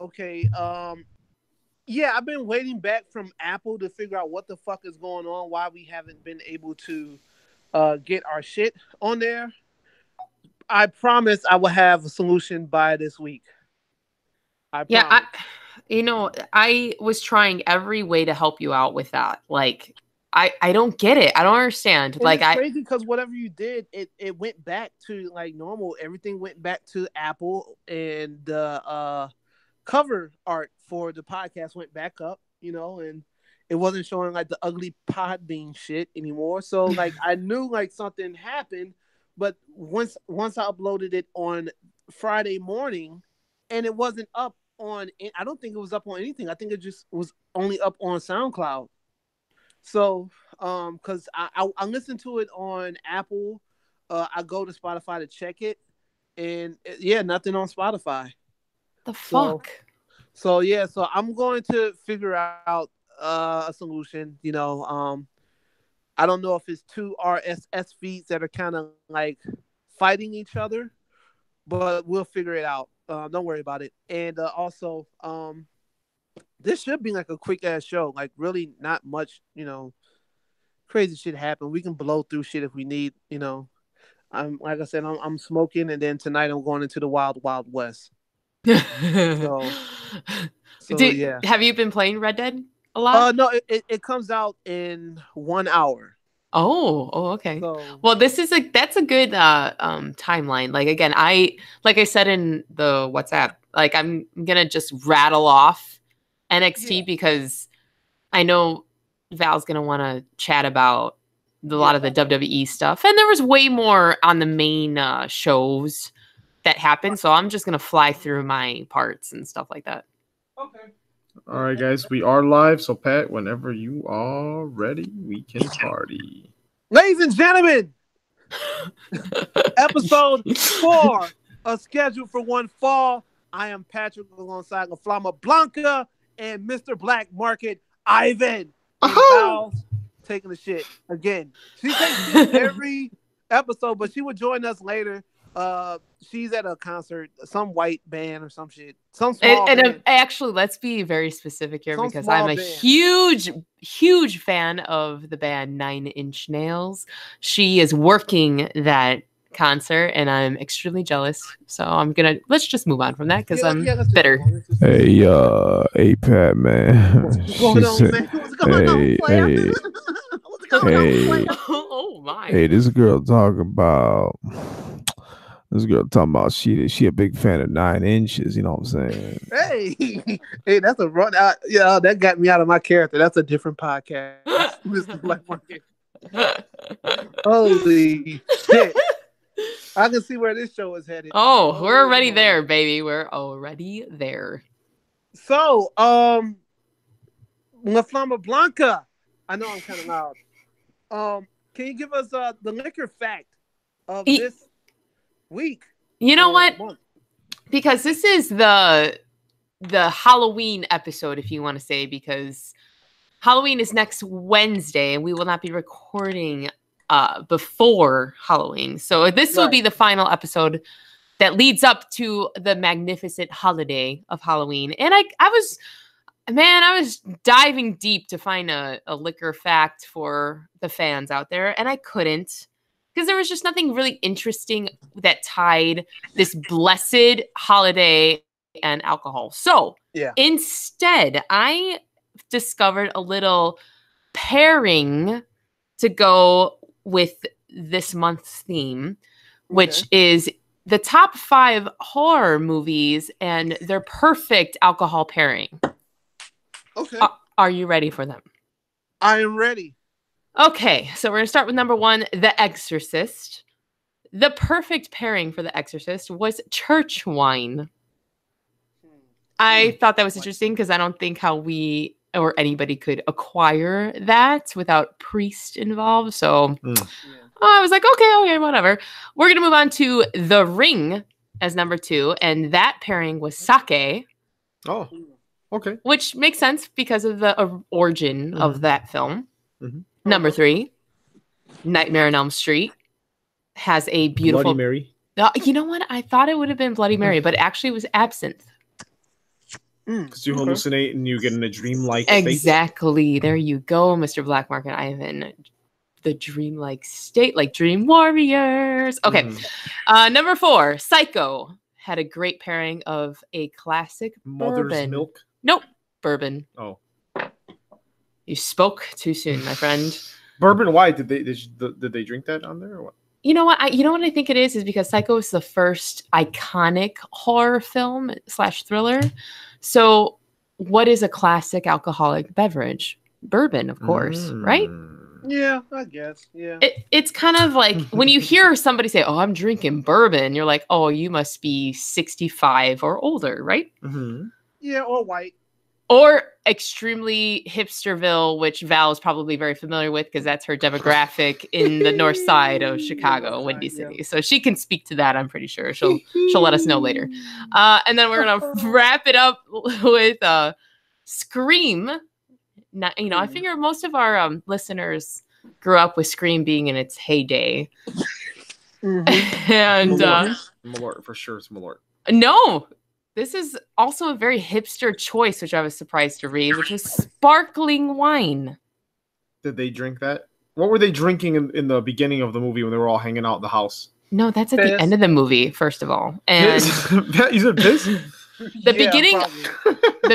Okay. Yeah, I've been waiting back from Apple to figure out what the fuck is going on, why we haven't been able to get our shit on there. I promise I will have a solution by this week. I Yeah, promise. I was trying every way to help you out with that. Like, I don't get it. I don't understand. And Like, it's crazy because whatever you did, it went back to like normal. Everything went back to Apple, and the cover art for the podcast went back up, and it wasn't showing like the ugly pod bean shit anymore. So like I knew like something happened, but once I uploaded it on Friday morning, and it wasn't up on. I don't think it was up on anything. I think it just was only up on SoundCloud. So, because I listen to it on Apple, I go to Spotify to check it, and yeah, nothing on Spotify. the So, fuck? so I'm going to figure out a solution. I don't know if it's two RSS feeds that are kind of like fighting each other, but we'll figure it out. Don't worry about it. And also, this should be like a quick ass show. Like really, not much. Crazy shit happen. We can blow through shit if we need. I'm like I said, I'm smoking, and then tonight I'm going into the wild wild west. So yeah. Have you been playing Red Dead a lot? No, it comes out in 1 hour. Oh, okay. So Well, that's a good timeline. Like again, like I said in the WhatsApp, like I'm gonna just rattle off NXT yeah, because I know Val's gonna want to chat about a lot of the WWE stuff, and there was way more on the main shows that happened. So I'm just gonna fly through my parts and stuff like that. okay. All right, guys, we are live. So, Pat, whenever you are ready, we can party. Ladies and gentlemen, episode 4 of Scheduled for One Fall. I am Patrick alongside La Flama Blanca and Mr. Black Market Ivan. And Val's taking the shit again. She takes shit every episode, but she will join us later. She's at a concert, some white band or some shit, some small band. Actually, let's be very specific here because I'm a band. huge fan of the band 9 Inch Nails. She is working that concert, and I'm extremely jealous. So let's just move on from that because I'm bitter. Hey, Pat, man. What's going on, man? What's going on, player? What's going on, player? Oh my! Hey, this girl talking about she a big fan of 9 Inches. You know what I'm saying? Hey, that's a run out. Yeah, that got me out of my character. That's a different podcast, Mr. Black Market. Holy shit! I can see where this show is headed. Oh, we're already there, baby. We're already there. So, La Flama Blanca. I know I'm kind of loud. Can you give us the liquor fact of this week? You know what? Because this is the Halloween episode, if you want to say, because Halloween is next Wednesday, and we will not be recording before Halloween. So this will be the final episode that leads up to the magnificent holiday of Halloween. And I was diving deep to find a liquor fact for the fans out there, and I couldn't, because there was just nothing really interesting that tied this blessed holiday and alcohol. So instead, I discovered a little pairing to go with this month's theme, which is the top 5 horror movies and their perfect alcohol pairing. Okay. Are you ready for them? I am ready. Okay, so we're going to start with number 1, The Exorcist. The perfect pairing for The Exorcist was church wine. I thought that was interesting because I don't think how we or anybody could acquire that without priest involved. So I was like, okay, whatever. We're going to move on to The Ring as number 2, and that pairing was sake. Oh, okay. Which makes sense because of the origin of that film. Number 3, Nightmare on Elm Street has a beautiful... Bloody Mary. You know what? I thought it would have been Bloody Mary, but actually it was absinthe. Because you hallucinate and you get in a dreamlike state. Exactly. There you go, Mr. Black Market Ivan. The dreamlike state, like Dream Warriors. Okay. Number 4, Psycho. Had a great pairing of a classic Mother's bourbon. Milk? Nope. Bourbon. Oh. You spoke too soon, my friend. Bourbon, why? Did they drink that on there or what? You know what? I think it is because Psycho is the first iconic horror film / thriller. So what is a classic alcoholic beverage? Bourbon, of course, right? Yeah, I guess. Yeah. It's kind of like when you hear somebody say, "Oh, I'm drinking bourbon," you're like, "Oh, you must be 65 or older," right? Yeah, or white. Or extremely hipsterville, which Val is probably very familiar with because that's her demographic in the north side of Chicago, Windy City. Yeah. So she can speak to that, I'm pretty sure. She'll let us know later. And then we're going to wrap it up with Scream. Now, I figure most of our listeners grew up with Scream being in its heyday. And Malort, for sure it's Malort. No. This is also a very hipster choice, which I was surprised to read, which was sparkling wine. Did they drink that? What were they drinking in the beginning of the movie when they were all hanging out in the house? No, that's at the end of the movie, first of all. And you said piss? The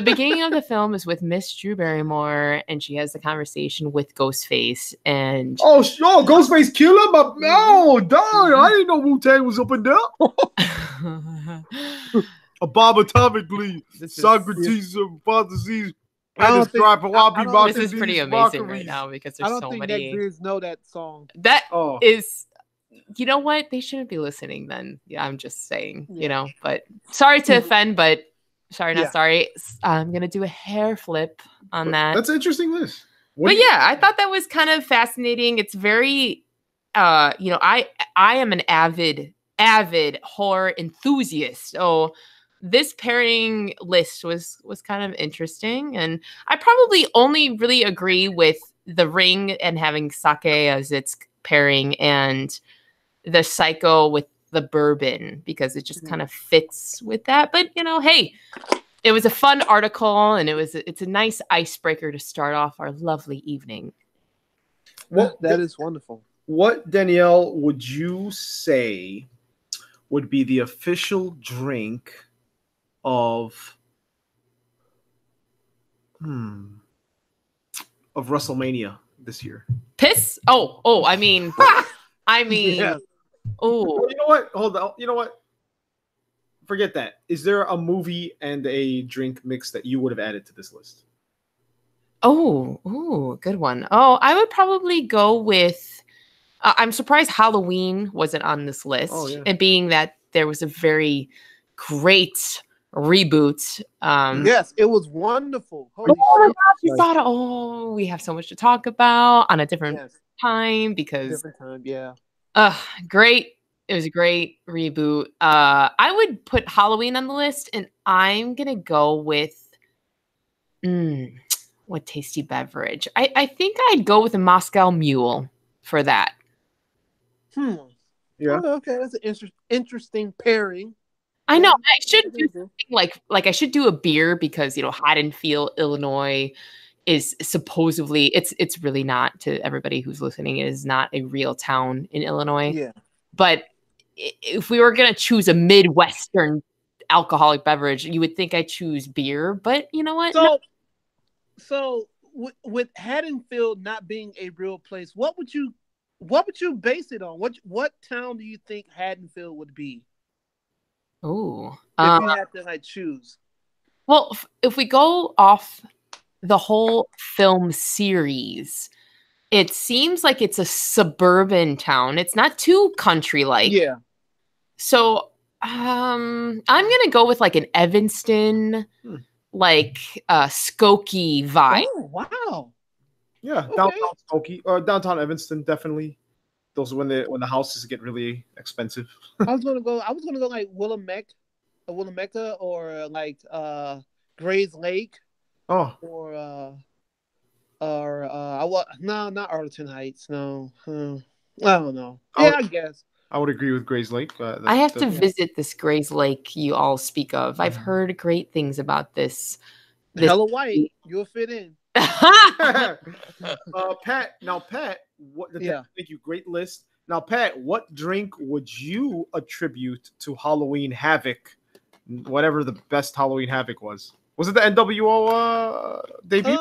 beginning of the film is with Miss Drew Barrymore, and she has the conversation with Ghostface. And Ghostface kill him? No, dog! I didn't know Wu-Tang was up and down. Abomatomically, Socrates of Fantasy. This is pretty amazing right now because there's so many. I don't think neckbeards know that song. That is, you know what? They shouldn't be listening then. Yeah, I'm just saying, but sorry to offend, but sorry, not sorry. I'm going to do a hair flip on that. That's an interesting list. I thought that was kind of fascinating. It's very, I am an avid horror enthusiast. So this pairing list was kind of interesting, and I probably only really agree with The Ring and having sake as its pairing, and the Psycho with the bourbon because it just kind of fits with that. But hey, it was a fun article, and it's a nice icebreaker to start off our lovely evening. Well, that is wonderful. What, Danielle, would you say would be the official drink of WrestleMania this year? Piss? Oh, I mean, yeah. Oh, you know what? Hold on. You know what? Forget that. Is there a movie and a drink mix that you would have added to this list? Oh, good one. Oh, I would probably go with. I'm surprised Halloween wasn't on this list, and being that there was a very great reboot. Yes, it was wonderful. Holy shit. Thought, we have so much to talk about on a different time because great. It was a great reboot. I would put Halloween on the list, and I'm gonna go with what tasty beverage? I think I'd go with a Moscow Mule for that. Yeah. Oh, okay, that's an interesting pairing. I know. I should do something like I should do a beer because Haddonfield, Illinois is supposedly it's really not, to everybody who's listening, it is not a real town in Illinois. Yeah. But if we were gonna choose a Midwestern alcoholic beverage, you would think I'd choose beer. But you know what? So with Haddonfield not being a real place, what would you base it on? What town do you think Haddonfield would be? Oh, if you had to choose. Well, if we go off the whole film series, it seems like it's a suburban town. It's not too country-like. Yeah. So I'm gonna go with like an Evanston, like Skokie vibe. Oh wow! Yeah, downtown Skokie or downtown Evanston, definitely. Those are when the houses get really expensive. I was gonna go like Willamette, or like Gray's Lake. Oh. Or not Arlington Heights. No, I don't know. Yeah, I guess. I would agree with Gray's Lake. I have to visit this Gray's Lake you all speak of. I've heard great things about this. Hella white. You'll fit in. Pat. Now, Pat. Yeah. Thank you. Great list. Now, Pat, what drink would you attribute to Halloween Havoc? Whatever the best Halloween Havoc was. Was it the NWO debut?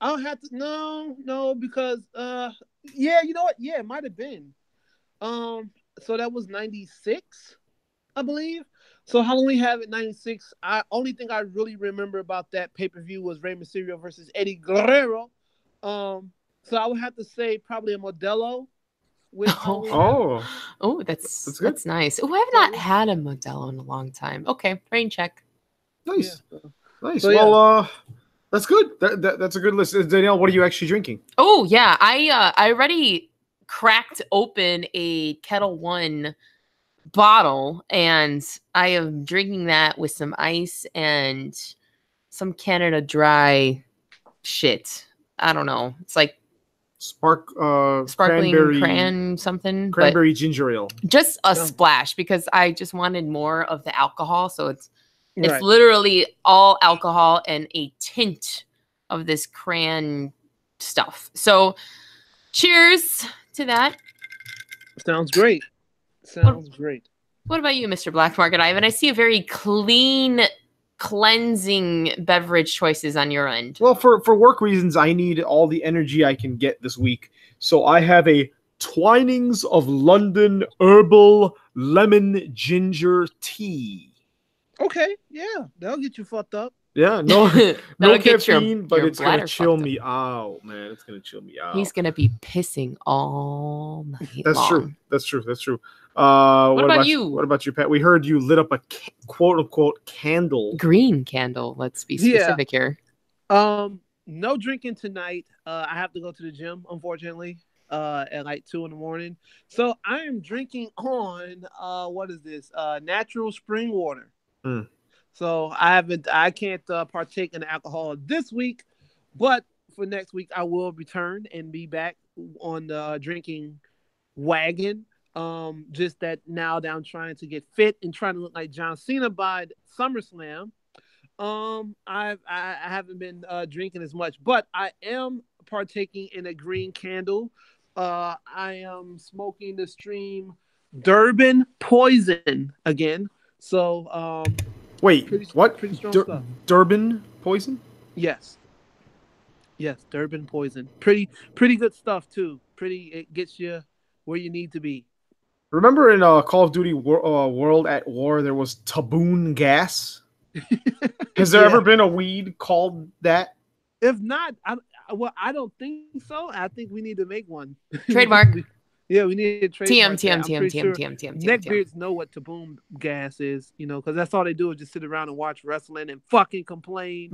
I'll have to no because yeah, you know what? Yeah, it might have been. So that was 96, I believe. So Halloween Havoc 96. Only thing I really remember about that pay-per-view was Rey Mysterio versus Eddie Guerrero. So I would have to say probably a Modelo with Halloween. That's good. That's nice. Oh, I have not had a Modelo in a long time. Okay, rain check. Nice. Yeah. Nice. So, well, that's good. That's a good list. Danielle, what are you actually drinking? Oh yeah, I already cracked open a Kettle One bottle, and I am drinking that with some ice and some Canada Dry shit. I don't know. It's like Sparkling cran something, cranberry ginger ale. Just a splash because I just wanted more of the alcohol. So it's Right. literally all alcohol and a tint of this cran stuff. So cheers to that. Sounds great. Sounds great. What about you, Mr. Black Market Ivan? I see a very clean, cleansing beverage choices on your end. Well, for work reasons, I need all the energy I can get this week. So I have a Twinings of London Herbal Lemon Ginger Tea. Okay, yeah, that'll get you fucked up. Yeah, no caffeine, but it's gonna chill up. me out, man. It's gonna chill me out. He's gonna be pissing all night. That's long. true. That's true. That's true. What about you? What about you, Pat? We heard you lit up a quote unquote candle. Green candle. Let's be specific here. No drinking tonight. I have to go to the gym, unfortunately, at like 2 a.m. So I am drinking on what is this? Natural spring water. Mm. So I can't partake in alcohol this week, but for next week I will return and be back on the drinking wagon. Just that now that I'm trying to get fit and trying to look like John Cena by SummerSlam. I haven't been drinking as much, but I am partaking in a green candle. I am smoking the stream Durban Poison again. So wait, what? Pretty strong stuff. Durban Poison? Yes, Durban Poison. Pretty good stuff too. It gets you where you need to be. Remember in Call of Duty World at War, there was Taboon gas? Has there ever been a weed called that? If not, I don't think so. I think we need to make one. Trademark. Yeah, we need to trademark. TM. Neckbeards know what Taboon gas is, because that's all they do is just sit around and watch wrestling and fucking complain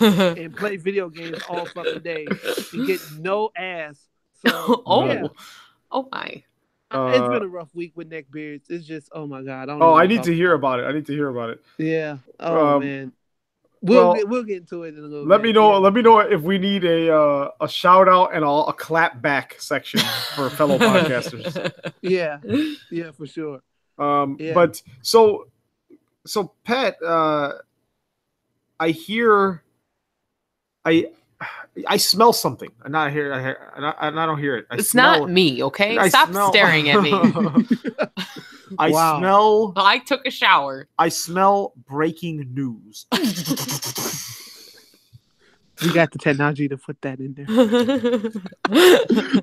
and play video games all fucking day and get no ass. So, oh my. It's been a rough week with neckbeards. It's just, oh my god. I need to hear about it. Yeah. Oh man. We'll get into it in a little bit. Let me know. Yeah. Let me know if we need a shout out and a clap back section for fellow podcasters. Yeah, for sure. But so Pat, I hear, I smell something, and I don't hear it. It's not me, okay? Stop staring at me. Smell. I took a shower. I smell breaking news. We got the technology to put that in there.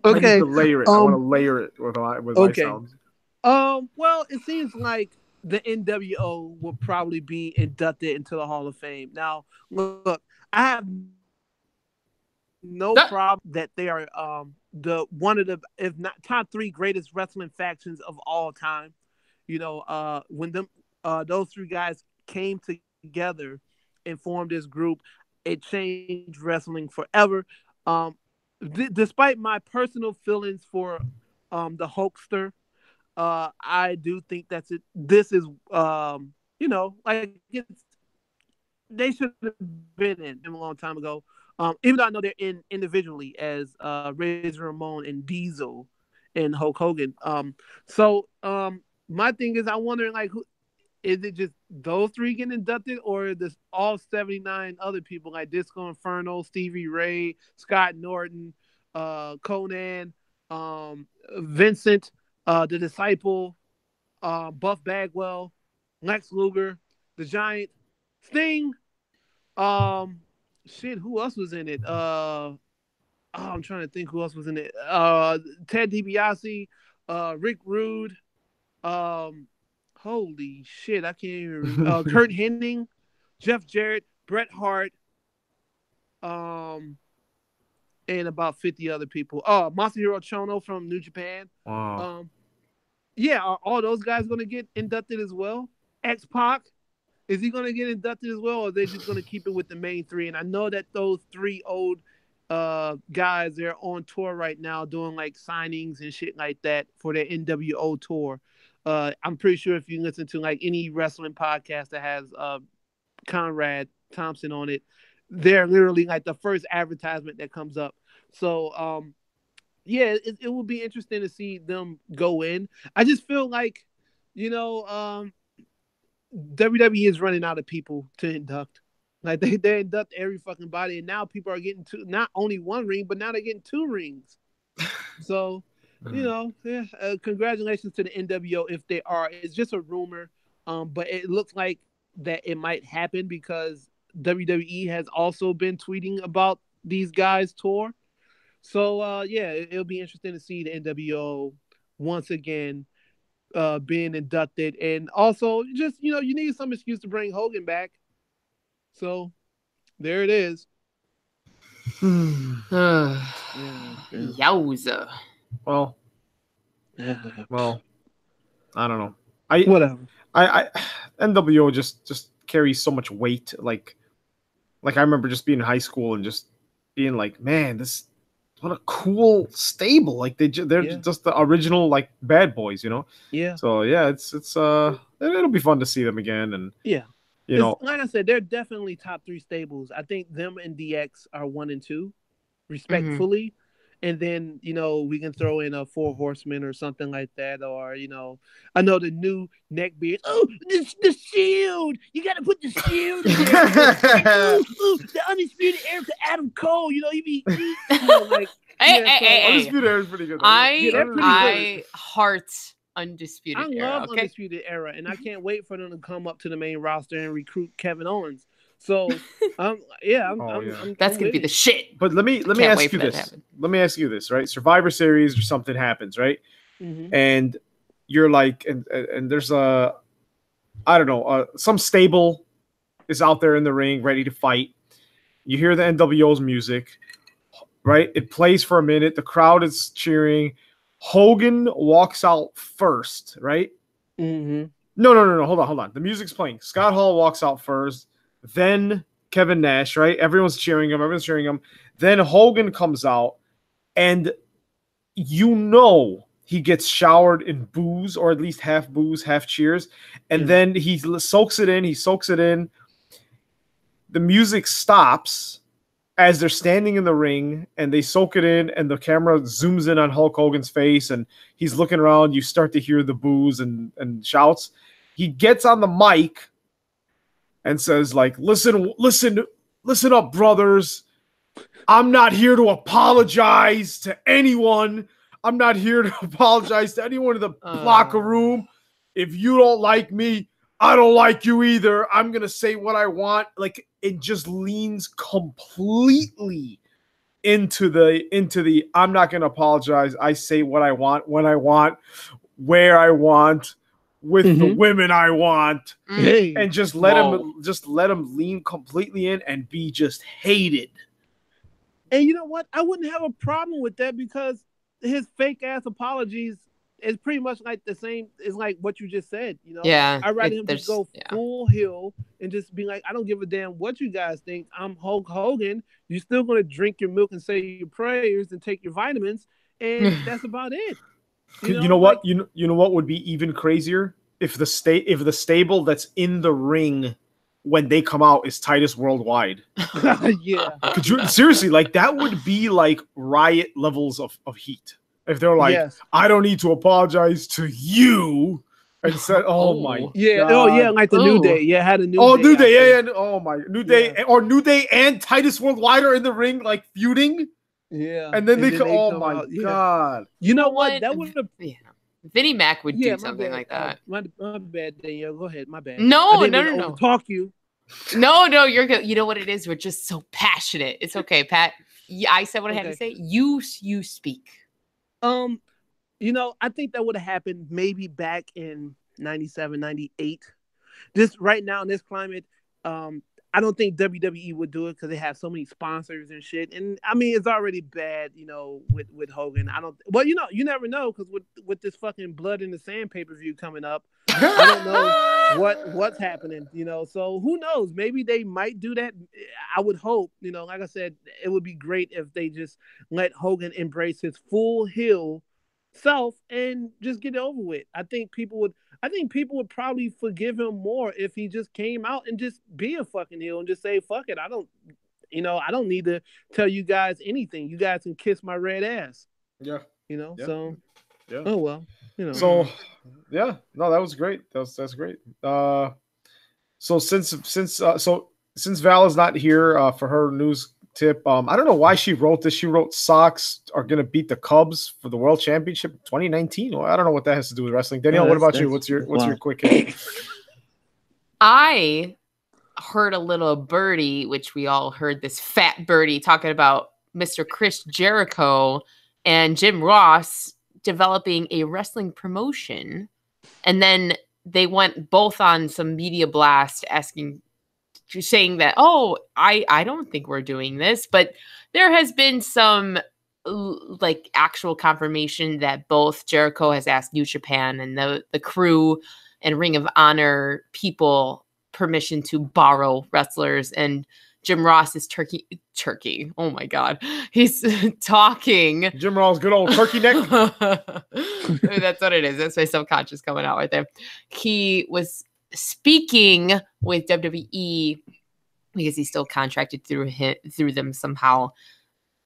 Okay. I need to layer it. I want to layer it with my sounds. Well, it seems like the NWO will probably be inducted into the Hall of Fame. Now, look, I have no problem that they are one of the, if not top 3 greatest wrestling factions of all time. When those 3 guys came together and formed this group, it changed wrestling forever. Despite my personal feelings for the Hulkster, I do think that's it. This is they should have been in a long time ago. Even though I know they're in individually as Razor Ramon and Diesel and Hulk Hogan. So my thing is, I'm wondering like, who is it? Just those three getting inducted, or is this all 79 other people like Disco Inferno, Stevie Ray, Scott Norton, Conan, Vincent, the Disciple, Buff Bagwell, Lex Luger, the Giant, Sting. Shit, who else was in it? I'm trying to think who else was in it. Ted DiBiase, Rick Rude. Um, Holy shit, I can't even. Kurt Hennig, Jeff Jarrett, Bret Hart, um, and about 50 other people. Oh, Masahiro Chono from New Japan. Wow. Yeah, are all those guys going to get inducted as well? X Pac, is he going to get inducted as well, or are they just going to keep it with the main three? And I know that those three old guys, they're on tour right now doing like signings and shit like that for their NWO tour. I'm pretty sure if you listen to like any wrestling podcast that has Conrad Thompson on it, they're literally like the first advertisement that comes up. So yeah, it will be interesting to see them go in. I just feel like, WWE is running out of people to induct. Like they induct every fucking body, and now people are getting not only one ring, but now they're getting 2 rings. So, congratulations to the NWO if they are. It's just a rumor, but it looks like that it might happen because WWE has also been tweeting about these guys' tour. So, it'll be interesting to see the NWO once again being inducted, and also just you need some excuse to bring Hogan back. So there it is. Yowza. Well, I don't know. Whatever. I NWO just carries so much weight. Like I remember just being in high school and just being like, man, what a cool stable. Like they're just the original like bad boys, Yeah. So yeah, it's it'll be fun to see them again, and yeah. Like I said, they're definitely top 3 stables. I think them and DX are 1 and 2, respectfully. And then, we can throw in a 4 Horsemen or something like that. Or, I know the new neckbeard. Oh, the Shield. You got to put the Shield in there. The Undisputed Era to Adam Cole. Hey. Undisputed Era is pretty good. I heart Undisputed Era. I love Undisputed Era, and I can't wait for them to come up to the main roster and recruit Kevin Owens. So, I'm that's gonna be the shit. But let me ask you this. Let me ask you this, right? Survivor Series or something happens, right? Mm-hmm. And you're like, and there's some stable is out there in the ring ready to fight. You hear the NWO's music, right? It plays for a minute. The crowd is cheering. Hogan walks out first, right? Mm-hmm. No. Hold on. The music's playing. Scott Hall walks out first. Then Kevin Nash, right? Everyone's cheering him. Then Hogan comes out, and he gets showered in boos, or at least half boos, half cheers. And then he soaks it in. The music stops as they're standing in the ring, and they soak it in, and the camera zooms in on Hulk Hogan's face, and he's looking around. You start to hear the boos and shouts. He gets on the mic and says, like, listen up, brothers. I'm not here to apologize to anyone. I'm not here to apologize to anyone in the locker room. If you don't like me, I don't like you either. I'm going to say what I want. Like, it just leans completely into the I'm not going to apologize. I say what I want, when I want, where I want, with the women I want, and just let him lean completely in and be just hated. And you know what? I wouldn't have a problem with that because his fake ass apologies is pretty much like the same. It's like what you just said. Yeah. I'd rather him just go full heel and just be like, I don't give a damn what you guys think. I'm Hulk Hogan. You're still gonna drink your milk and say your prayers and take your vitamins, and that's about it. You know what? You know what would be even crazier if the stable that's in the ring when they come out is Titus Worldwide. Yeah. Seriously, like that would be like riot levels of heat. if they're like, Yes. I don't need to apologize to you, and said, oh my Yeah. God. Oh yeah, like the New Day. Yeah, had a New Day. New Day. after. Yeah. Oh my New Day or New Day and Titus Worldwide are in the ring like feuding. Yeah. And then they come. Oh come my out. Yeah. God. You know what? That would have. Yeah. Vinnie Mac would do My something bad. like that. My bad, Danielle. Go ahead. My bad. No, I didn't mean to overtalk you. No, you're good. You know what it is? We're just so passionate. It's okay, Pat. Yeah, I said what I had to say. You speak. You know, I think that would have happened maybe back in 97, 98. This right now in this climate, I don't think WWE would do it because they have so many sponsors and shit. And I mean, it's already bad, you know, with Hogan. I don't. Well, you know, you never know because with this fucking Blood in the Sand pay-per-view coming up, I don't know what's happening. You know, so who knows? Maybe they might do that. I would hope. You know, like I said, it would be great if they just let Hogan embrace his full heel self and just get it over with. I think people would probably forgive him more if he just came out and just be a fucking heel and just say, fuck it. I don't need to tell you guys anything. You guys can kiss my red ass. Yeah. You know, yeah. so yeah. Oh well. You know. So yeah, no, that was great. That's great. So since Val is not here for her news tip, I don't know why she wrote this. She wrote Sox are gonna beat the Cubs for the World Championship 2019. Well, I don't know what that has to do with wrestling. Danielle, what about you? What's your quick hit? I heard a little birdie, which we all heard this fat birdie talking about Mr. Chris Jericho and Jim Ross developing a wrestling promotion. And then they went both on some media blast saying that, oh, I don't think we're doing this. But there has been some like actual confirmation that both Jericho has asked New Japan and the crew and Ring of Honor people permission to borrow wrestlers, and Jim Ross is turkey. Oh my God. He's talking. Jim Ross, good old turkey neck. That's what it is. That's my subconscious coming out right there. He was speaking with WWE because he's still contracted through them somehow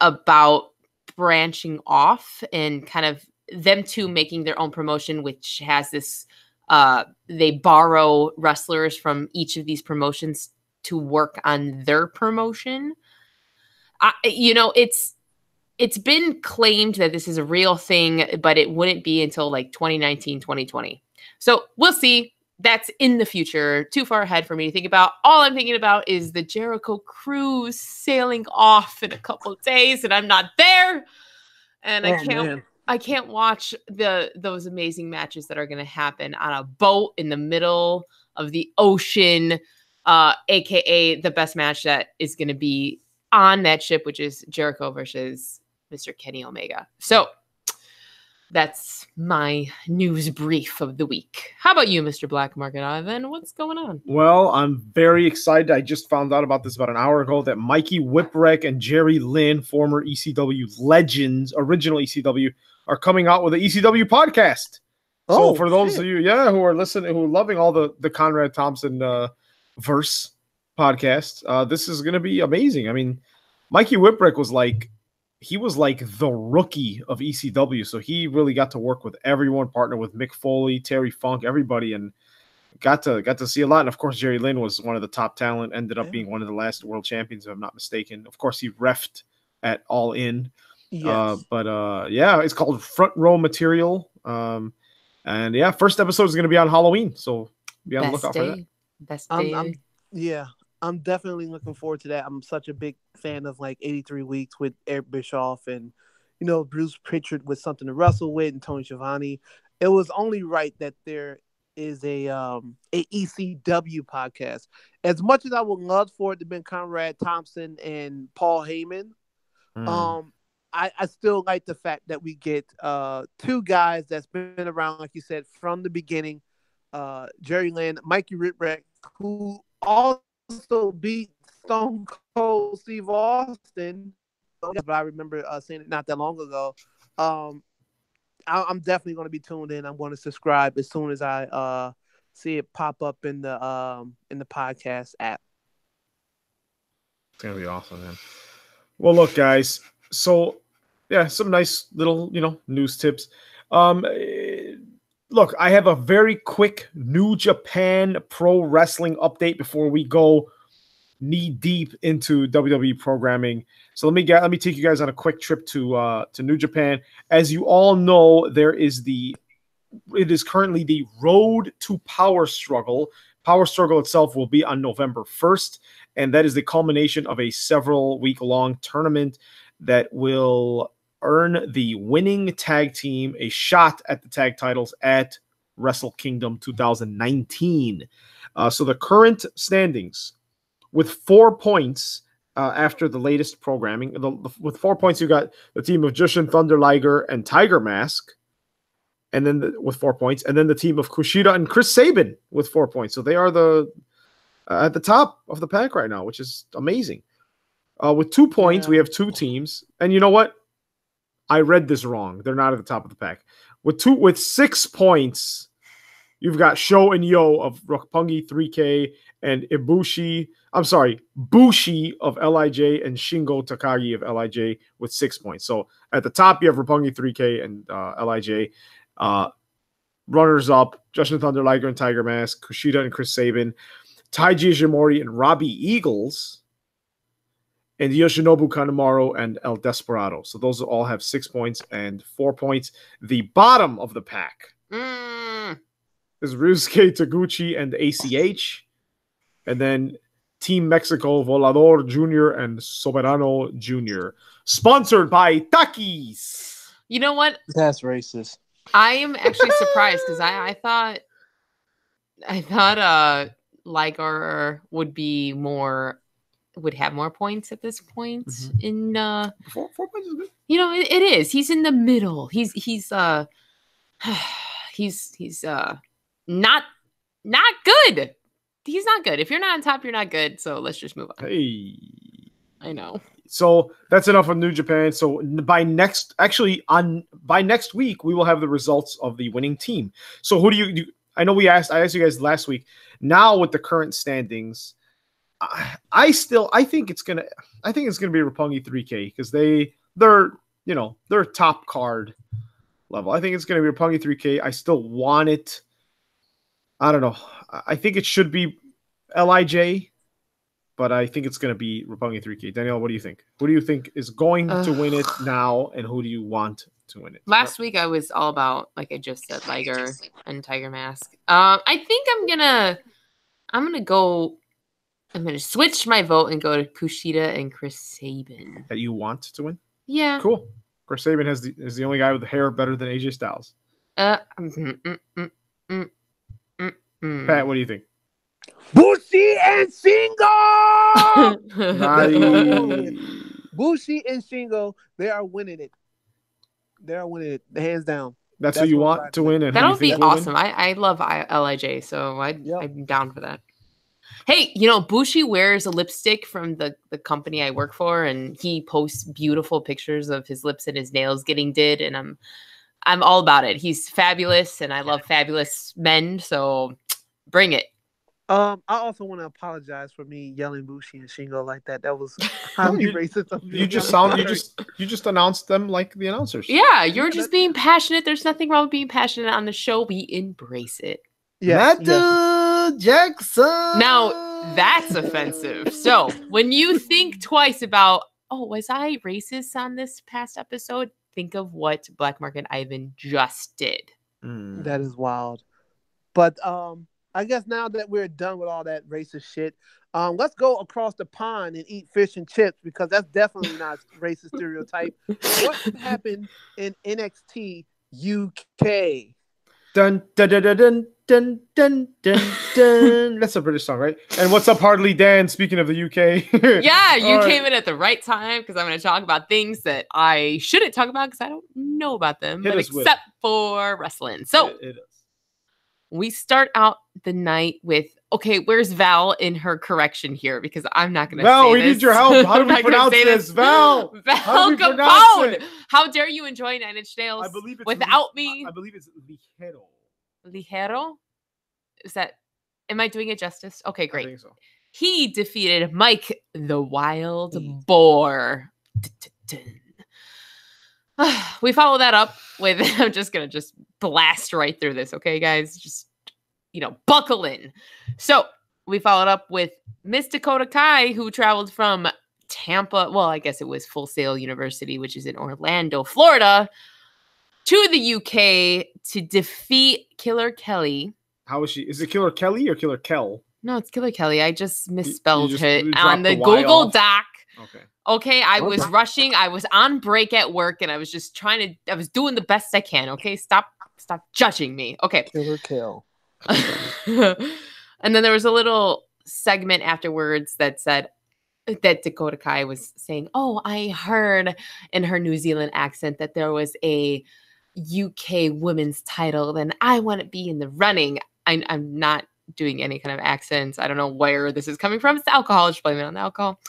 about branching off and kind of them two making their own promotion, which has this, they borrow wrestlers from each of these promotions to work on their promotion. It's been claimed that this is a real thing, but it wouldn't be until like 2019, 2020. So we'll see. That's in the future. Too far ahead for me to think about. All I'm thinking about is the Jericho cruise sailing off in a couple of days, and I'm not there. And I can't watch those amazing matches that are going to happen on a boat in the middle of the ocean, aka the best match that is going to be on that ship, which is Jericho versus Mr. Kenny Omega. So that's my news brief of the week. How about you, Mr. Black Market Ivan? What's going on? Well, I'm very excited. I just found out about this about an hour ago that Mikey Whipwreck and Jerry Lynn, former ECW legends, original ECW, are coming out with an ECW podcast. So for those of you, who are listening, who are loving all the Conrad Thompson verse podcast, this is going to be amazing. I mean, Mikey Whipwreck was like the rookie of ECW. So he really got to work with everyone, partner with Mick Foley, Terry Funk, everybody, and got to see a lot. And of course, Jerry Lynn was one of the top talent, ended up being one of the last world champions, if I'm not mistaken. Of course, he refed at All In. Yes. It's called Front Row Material. First episode is going to be on Halloween. So be on the lookout for that. Best day. I'm definitely looking forward to that. I'm such a big fan of like 83 Weeks with Eric Bischoff and, you know, Bruce Pritchard with something to wrestle with and Tony Schiavone. It was only right that there is a ECW podcast. As much as I would love for it to be Conrad Thompson and Paul Heyman, I still like the fact that we get two guys that's been around, like you said, from the beginning. Jerry Lynn, Mikey Whipwreck, who also beat Stone Cold Steve Austin. But I remember saying it not that long ago. I'm definitely going to be tuned in. I'm going to subscribe as soon as I see it pop up in the podcast app. It's gonna be awesome, man. Well, look, guys. So yeah, some nice little, news tips. Look, I have a very quick New Japan Pro Wrestling update before we go knee deep into WWE programming. So let me take you guys on a quick trip to New Japan. As you all know, it is currently the Road to Power Struggle. Power Struggle itself will be on November 1st, and that is the culmination of a several week long tournament that will earn the winning tag team a shot at the tag titles at Wrestle Kingdom 2019. So the current standings with 4 points after the latest programming. With 4 points, you got the team of Jushin Thunder Liger and Tiger Mask, and then with 4 points, and then the team of Kushida and Chris Sabin with 4 points. So they are at the top of the pack right now, which is amazing. With 2 points, we have two teams, and you know what? I read this wrong. They're not at the top of the pack. With 6 points, you've got Sho and Yo of Roppongi 3K and Bushi of LIJ and Shingo Takagi of LIJ with 6 points. So at the top, you have Roppongi 3K and LIJ. Runners up, Jushin Thunder Liger and Tiger Mask, Kushida and Chris Sabin, Taiji Ishimori and Robbie Eagles, and Yoshinobu Kanemaru and El Desperado. So those all have 6 points and 4 points. The bottom of the pack is Ryusuke Taguchi and ACH. And then Team Mexico, Volador Jr. and Soberano Jr. Sponsored by Takis. You know what? That's racist. I am actually surprised because I thought Liger would have more points at this point. In 4 points is good. It is. He's in the middle. He's not good. He's not good. If you're not on top, you're not good. So let's just move on. Hey, I know. So that's enough of New Japan. So by next week, we will have the results of the winning team. So who do you? I know I asked you guys last week. Now with the current standings, I think it's gonna be Roppongi 3K because they're top card level. I think it's gonna be Roppongi 3K. I still want it. I don't know. I think it should be LIJ, but I think it's going to be Roppongi 3K. Danielle, what do you think? Who do you think is going to win it now, and who do you want to win it? Last week I was all about, like I just said, Liger and Tiger Mask. I think I'm gonna switch my vote and go to Kushida and Chris Sabin. That you want to win? Yeah. Cool. Chris Sabin is the only guy with the hair better than AJ Styles. Pat, what do you think? Bushi and Shingo! Nice. Bushi and Shingo, they are winning it. They are winning it, hands down. That's who you want to win? And that who would be you think will awesome. win? I love LIJ, so I'm down for that. Hey, Bushi wears a lipstick from the company I work for, and he posts beautiful pictures of his lips and his nails getting did, and I'm all about it. He's fabulous, and I love fabulous men, so bring it. I also want to apologize for me yelling Bushi and Shingo like that. That was highly racist of me. You just announced them like the announcers. Yeah, you're just being passionate. There's nothing wrong with being passionate on the show. We embrace it. Matt Jackson. Now that's offensive. So when you think twice about, was I racist on this past episode? Think of what Black Market Ivan just did. That is wild. But I guess now that we're done with all that racist shit, let's go across the pond and eat fish and chips because that's definitely not a racist stereotype. What happened in NXT UK? Dun dun dun dun dun dun dun dun. That's a British song, right? And what's up, Hardly Dan? Speaking of the UK, yeah, you came in at the right time because I'm going to talk about things that I shouldn't talk about because I don't know about them, except for wrestling. So it is. We start out the night with, where's Val in her correction here? Because I'm not going to say Val, we this. need your help. How do we pronounce this? Val Capone. How dare you enjoy Nine Inch Nails without me? I believe it's Ligero. Ligero? Am I doing it justice? Okay, great. I think so. He defeated Mike the Wild Boar. We follow that up with, I'm just going to just blast right through this. Okay, guys, just, buckle in. So we followed up with Miss Dakota Kai, who traveled from Tampa. Well, I guess it was Full Sail University, which is in Orlando, Florida, to the UK to defeat Killer Kelly. How is she? Is it Killer Kelly or Killer Kell? No, it's Killer Kelly. I just misspelled you it on the Y Google off? Doc. Okay. I was rushing. I was on break at work, and I was just I was doing the best I can. Okay, stop judging me. Okay. Killer Kill. And then there was a little segment afterwards that said that Dakota Kai was saying, "Oh, I heard in her New Zealand accent that there was a UK women's title, and I want to be in the running." I'm not doing any kind of accents. I don't know where this is coming from. It's alcohol. Just blame it on the alcohol.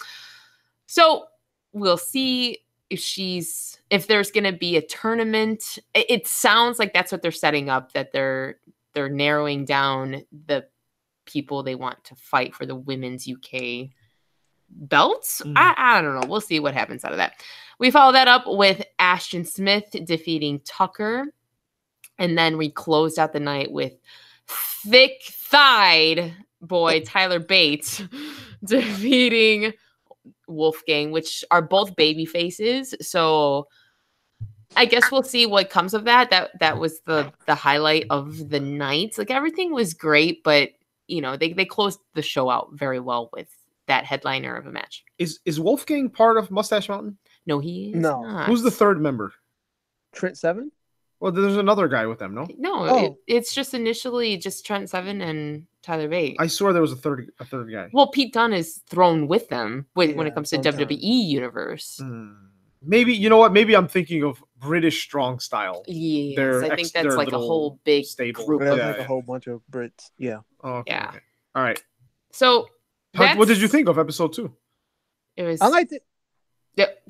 So we'll see if there's going to be a tournament. It sounds like that's what they're setting up, that they're narrowing down the people they want to fight for the women's UK belts. I don't know. We'll see what happens out of that. We follow that up with Ashton Smith defeating Tucker. And then we closed out the night with thick-thighed boy Tyler Bates defeating Wolfgang, which are both baby faces. So I guess we'll see what comes of that. That was the highlight of the night. Like, everything was great, but they closed the show out very well with that headliner of a match. Is Wolfgang part of Mustache Mountain? No, he is No. not. Who's the third member? Trent Seven? Well, there's another guy with them, no? No, it's just initially just Trent Seven and Tyler Bates. I swear there was a third guy. Well, Pete Dunne is thrown with them when it comes to WWE universe. Maybe, you know what? Maybe I'm thinking of British Strong Style. Yes, I think that's like a whole big stable group. There's like a whole bunch of Brits. Yeah. Oh, okay, Yeah. Okay. All right. So what did you think of episode 2? It was. I liked it. Yep.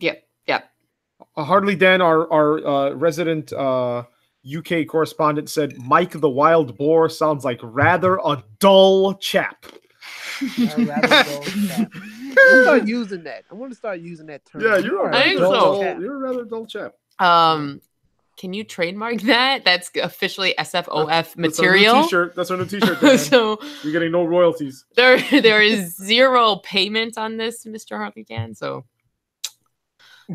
Harley Dan, our resident UK correspondent, said Mike the Wild Boar sounds like rather a dull chap. I'm gonna start using that. I want to start using that term. Yeah, you're a rather dull chap. Can you trademark that? That's officially SFOF material. That's our new T-shirt. So you're getting no royalties. There is zero payment on this, Mr. Harley Dan. So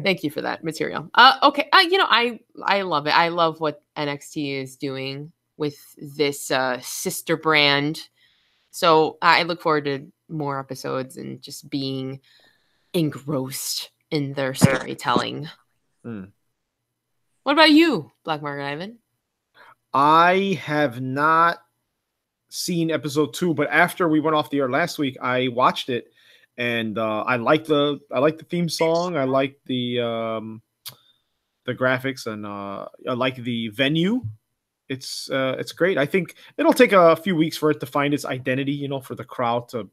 thank you for that material. Okay. I love it. I love what NXT is doing with this sister brand. So I look forward to more episodes and just being engrossed in their storytelling. What about you, Black Market Ivan? I have not seen episode 2, but after we went off the air last week, I watched it, and I like the theme song. I like the graphics, and I like the venue. It's great. I think it'll take a few weeks for it to find its identity, for the crowd to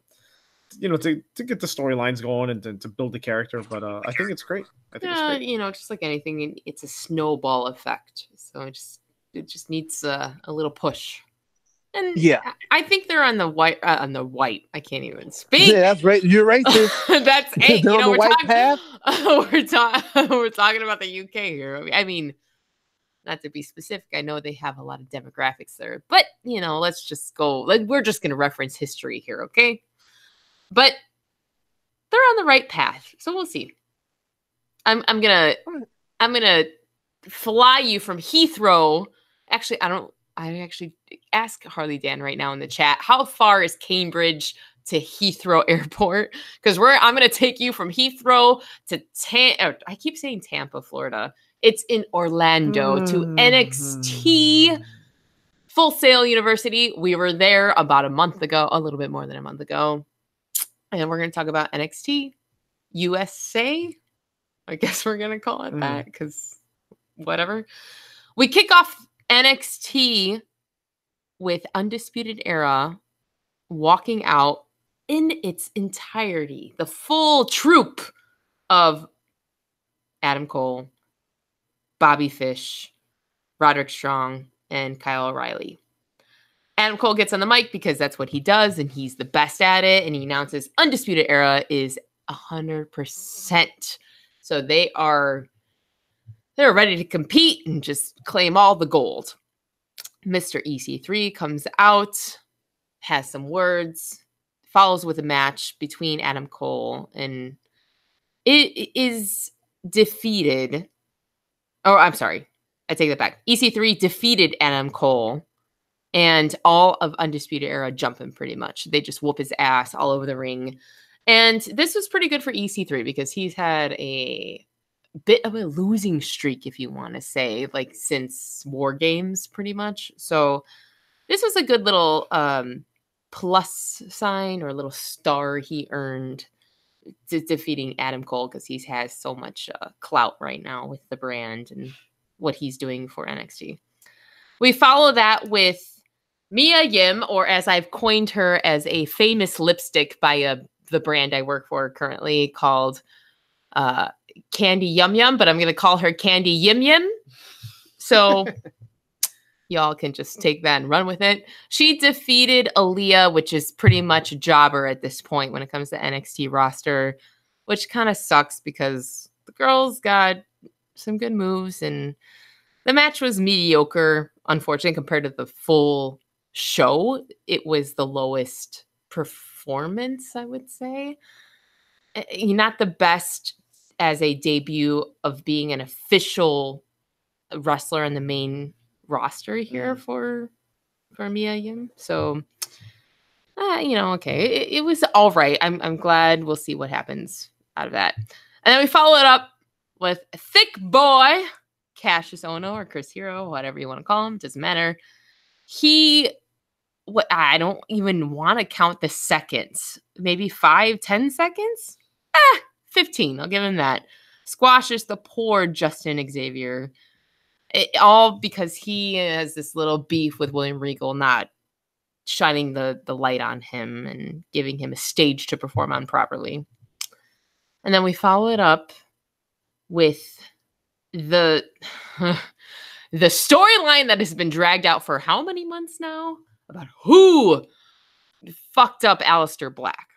get the storylines going and to build the character. But I think it's great. I think it's great. Just like anything, it's a snowball effect. So it just needs a little push. And yeah, I think they're on the white. I can't even speak. Yeah, that's right. You're right. That's it. They're on the white path. We're talking about the UK here. I mean, not to be specific, I know they have a lot of demographics there, but let's just go. We're just going to reference history here, okay? But they're on the right path, so we'll see. I'm gonna fly you from Heathrow. Actually, I actually ask Harley Dan right now in the chat, how far is Cambridge to Heathrow Airport? Because I'm gonna take you from Heathrow to I keep saying Tampa, Florida. It's in Orlando to NXT Full Sail University. We were there about a month ago, a little bit more than a month ago. And we're going to talk about NXT USA. I guess we're going to call it that because whatever. We kick off NXT with Undisputed Era walking out in its entirety. The full troupe of Adam Cole, Bobby Fish, Roderick Strong, and Kyle O'Reilly. Adam Cole gets on the mic because that's what he does, and he's the best at it, and he announces Undisputed Era is 100%. So they are they're ready to compete and just claim all the gold. Mr. EC3 comes out, has some words, follows with a match between Adam Cole, and it is defeated. Oh, I'm sorry. I take that back. EC3 defeated Adam Cole, and all of Undisputed Era jumping pretty much. They just whoop his ass all over the ring. And this was pretty good for EC3 because he's had a bit of a losing streak, if you want to say, like since War Games, pretty much. So this was a good little plus sign or a little star he earned defeating Adam Cole because he has so much clout right now with the brand and what he's doing for NXT. We follow that with Mia Yim, or as I've coined her as a famous lipstick by the brand I work for currently called Candy Yum Yum, but I'm going to call her Candy Yim Yim. So y'all can just take that and run with it. She defeated Aaliyah, which is pretty much a jobber at this point when it comes to NXT roster, which kind of sucks because the girl's got some good moves and the match was mediocre, unfortunately, compared to the full show. It was the lowest performance, I would say. Not the best as a debut of being an official wrestler in the main roster here for Mia Yim. So, okay. It was all right. I'm glad. We'll see what happens out of that. And then we follow it up with Thick Boy, Cassius Ohno or Chris Hero, whatever you want to call him. Doesn't matter. I don't even want to count the seconds. Maybe 5-10 seconds? 15. I'll give him that. Squashes the poor Justin Xavier. All because he has this little beef with William Regal not shining the light on him and giving him a stage to perform on properly. And then we follow it up with the storyline that has been dragged out for how many months now? About who fucked up Aleister Black.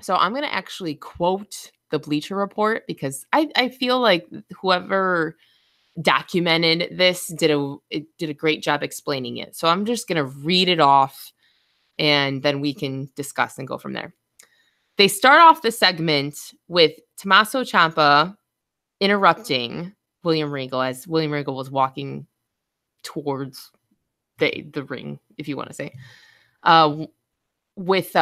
So I'm going to actually quote the Bleacher Report because I feel like whoever documented this did a great job explaining it. So I'm just going to read it off and then we can discuss and go from there. They start off the segment with Tommaso Ciampa interrupting William Regal as William Regal was walking towards the ring, if you want to say, with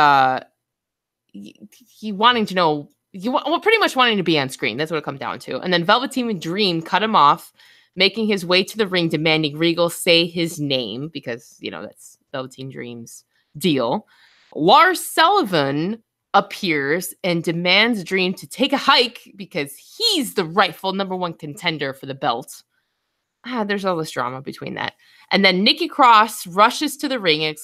he wanting to know, pretty much wanting to be on screen. That's what it comes down to. And then Velveteen Dream cut him off, making his way to the ring, demanding Regal say his name because, that's Velveteen Dream's deal. Lars Sullivan appears and demands Dream to take a hike because he's the rightful number one contender for the belt. There's all this drama between that. And then Nikki Cross rushes to the ring and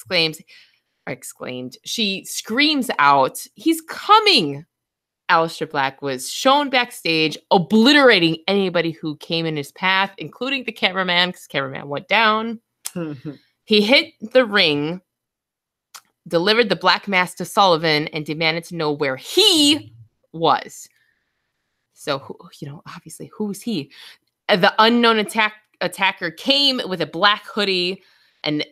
she screams out, "He's coming!" Aleister Black was shown backstage, obliterating anybody who came in his path, including the cameraman, because cameraman went down. He hit the ring, delivered the black mask to Sullivan, and demanded to know where he was. So, obviously, who's he? The unknown attacker came with a black hoodie and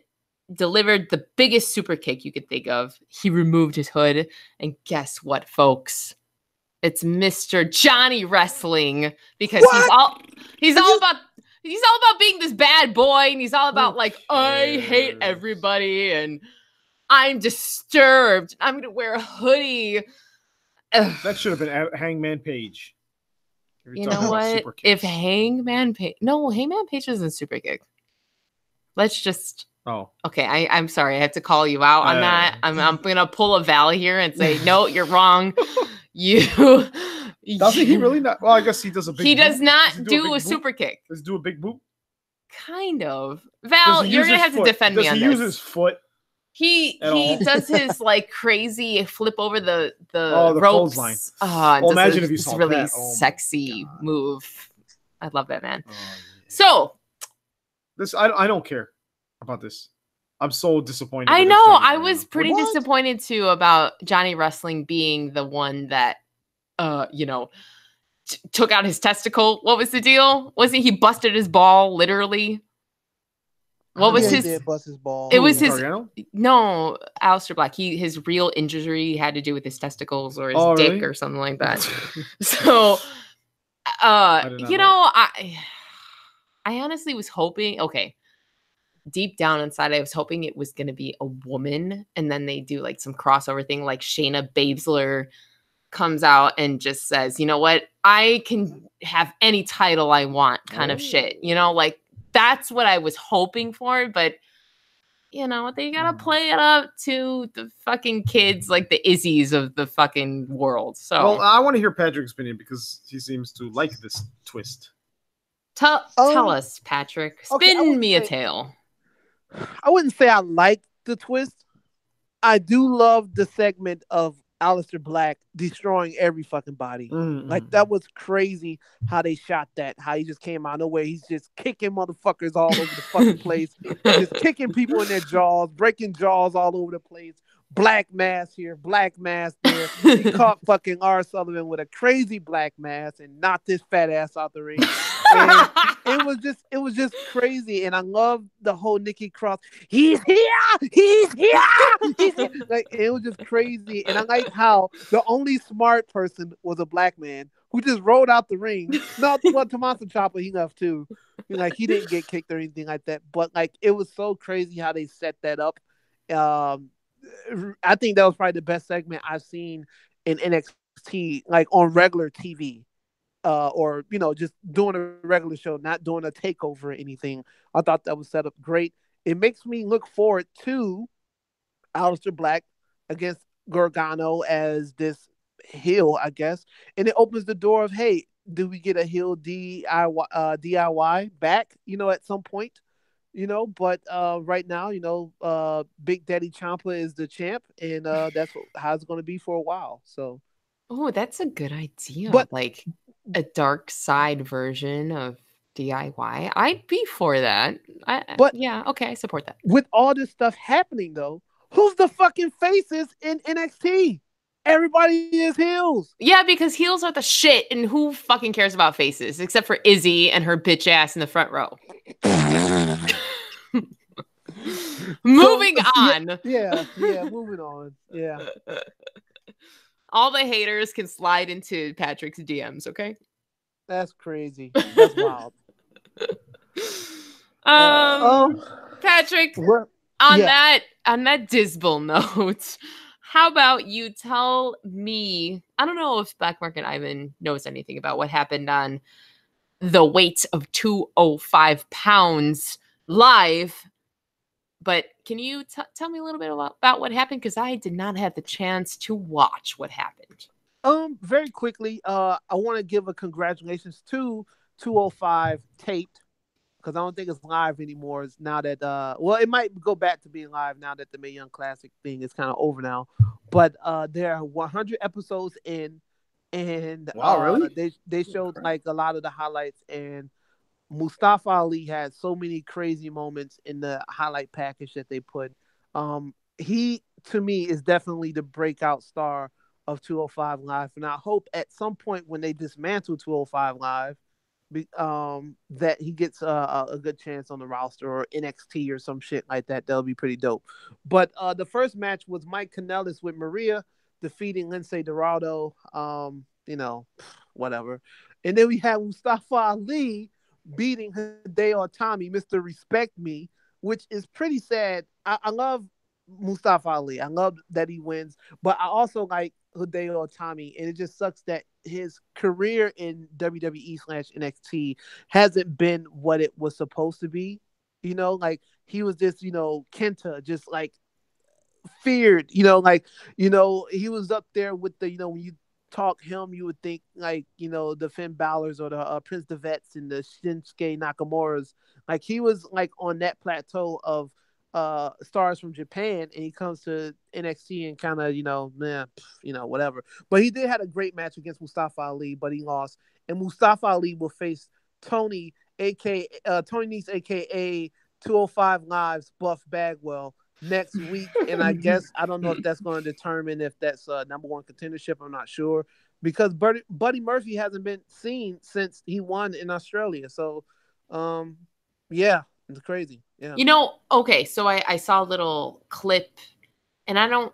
delivered the biggest super kick you could think of. He removed his hood, and guess what, folks? It's Mr. Johnny Wrestling because he's all about being this bad boy, and he's all about I hate everybody and I'm disturbed. I'm gonna wear a hoodie. That should have been Hangman Page. You know what? If Hangman Page, isn't super kick. Let's just. Oh, okay. I'm sorry. I have to call you out on that. I'm gonna pull a Val here and say, no, you're wrong. Doesn't he really not? Well, I guess he does a big. He does not do a super kick. Does he do a big boot? Kind of. Val, you're gonna have to defend me on this. Does he use his foot? He does his crazy flip over the ropes. Clothesline. Well, imagine if you saw really that. Sexy move. I love that, man. So this I don't care about this. I'm so disappointed. I know. I was pretty disappointed too about Johnny Wrestling being the one that took out his testicle. What was the deal? Wasn't he busted his ball literally? What was Yeah, he his? did bust his ball. It was his. Gargano? No, Aleister Black. His real injury had to do with his testicles or his dick really? or something like that. So, did not know. I honestly was hoping. Okay, deep down inside, I was hoping it was going to be a woman, and then they do like some crossover thing, like Shayna Baszler comes out and just says, you know what, I can have any title I want, kind of shit. You know, like that's what I was hoping for, but. You know, they gotta play it up to the fucking kids, like the Izzies of the fucking world. So, Well, I want to hear Patrick's opinion because he seems to like this twist. tell us, Patrick. Spin me a tale. I wouldn't say I like the twist. I do love the segment of Aleister Black destroying every fucking body. Mm-hmm. Like that was crazy how they shot that. How he just came out of nowhere. He's just kicking motherfuckers all over the fucking place. Just kicking people in their jaws, breaking jaws all over the place. Black mass here, black mass there. He caught fucking R. Sullivan with a crazy black mass and knocked his fat ass out the ring. And it was just crazy. And I love the whole Nikki Cross. He's here. He's here. He's here. Like it was just crazy. And I like how the only smart person was a black man who just rolled out the ring. Not what Tommaso Ciampa, he left too. Like he didn't get kicked or anything like that. But like it was so crazy how they set that up. I think that was probably the best segment I've seen in NXT, like on regular TV, or just doing a regular show, not doing a takeover or anything. I thought that was set up great. It makes me look forward to Aleister Black against Gargano as this heel, I guess, and it opens the door of, hey, do we get a heel DIY back? At some point. But right now, Big Daddy Ciampa is the champ, and that's how it's going to be for a while. So, oh, that's a good idea. But like a dark side version of DIY. I'd be for that. Yeah, okay, I support that. With all this stuff happening, though, who's the fucking faces in NXT? Everybody is heels. Yeah, because heels are the shit, and who fucking cares about faces except for Izzy and her bitch ass in the front row. Moving on. Yeah, moving on. Yeah. All the haters can slide into Patrick's DMs, okay? That's crazy. That's wild. Patrick, on that dismal note, how about you tell me, I don't know if Black Market Ivan knows anything about what happened on the weight of 205 pounds live, but can you tell me a little bit about what happened? Because I did not have the chance to watch what happened. Very quickly, I want to give a congratulations to 205 taped, because I don't think it's live anymore. It's now that it might go back to being live now that the Mae Young Classic thing is kind of over now. But there are 100 episodes in, and wow, really? They showed like a lot of the highlights, and Mustafa Ali had so many crazy moments in the highlight package that they put. He, to me, is definitely the breakout star of 205 Live, and I hope at some point when they dismantle 205 Live, that he gets a good chance on the roster or NXT or some shit like that. That'll be pretty dope. But the first match was Mike Kanellis with Maria defeating Lince Dorado. Whatever. And then we had Mustafa Ali beating Hideo Itami, Mr. Respect Me, which is pretty sad. I love Mustafa Ali. I love that he wins, but I also like Hideo Itami, and it just sucks that his career in WWE/NXT hasn't been what it was supposed to be. Like he was just, Kenta, just like feared, he was up there with the, when you talk him, you would think like, the Finn Balor's or the Prince Devets and the Shinsuke Nakamura's. Like he was like on that plateau of stars from Japan, and he comes to NXT and kind of, whatever. But he did have a great match against Mustafa Ali, but he lost. And Mustafa Ali will face Tony, aka Tony Nese, aka 205 Live's Buff Bagwell next week. And I guess I don't know if that's going to determine if that's number one contendership. I'm not sure. because Buddy Murphy hasn't been seen since he won in Australia. So, um, yeah, it's crazy. Yeah. Okay, so I saw a little clip, and I don't.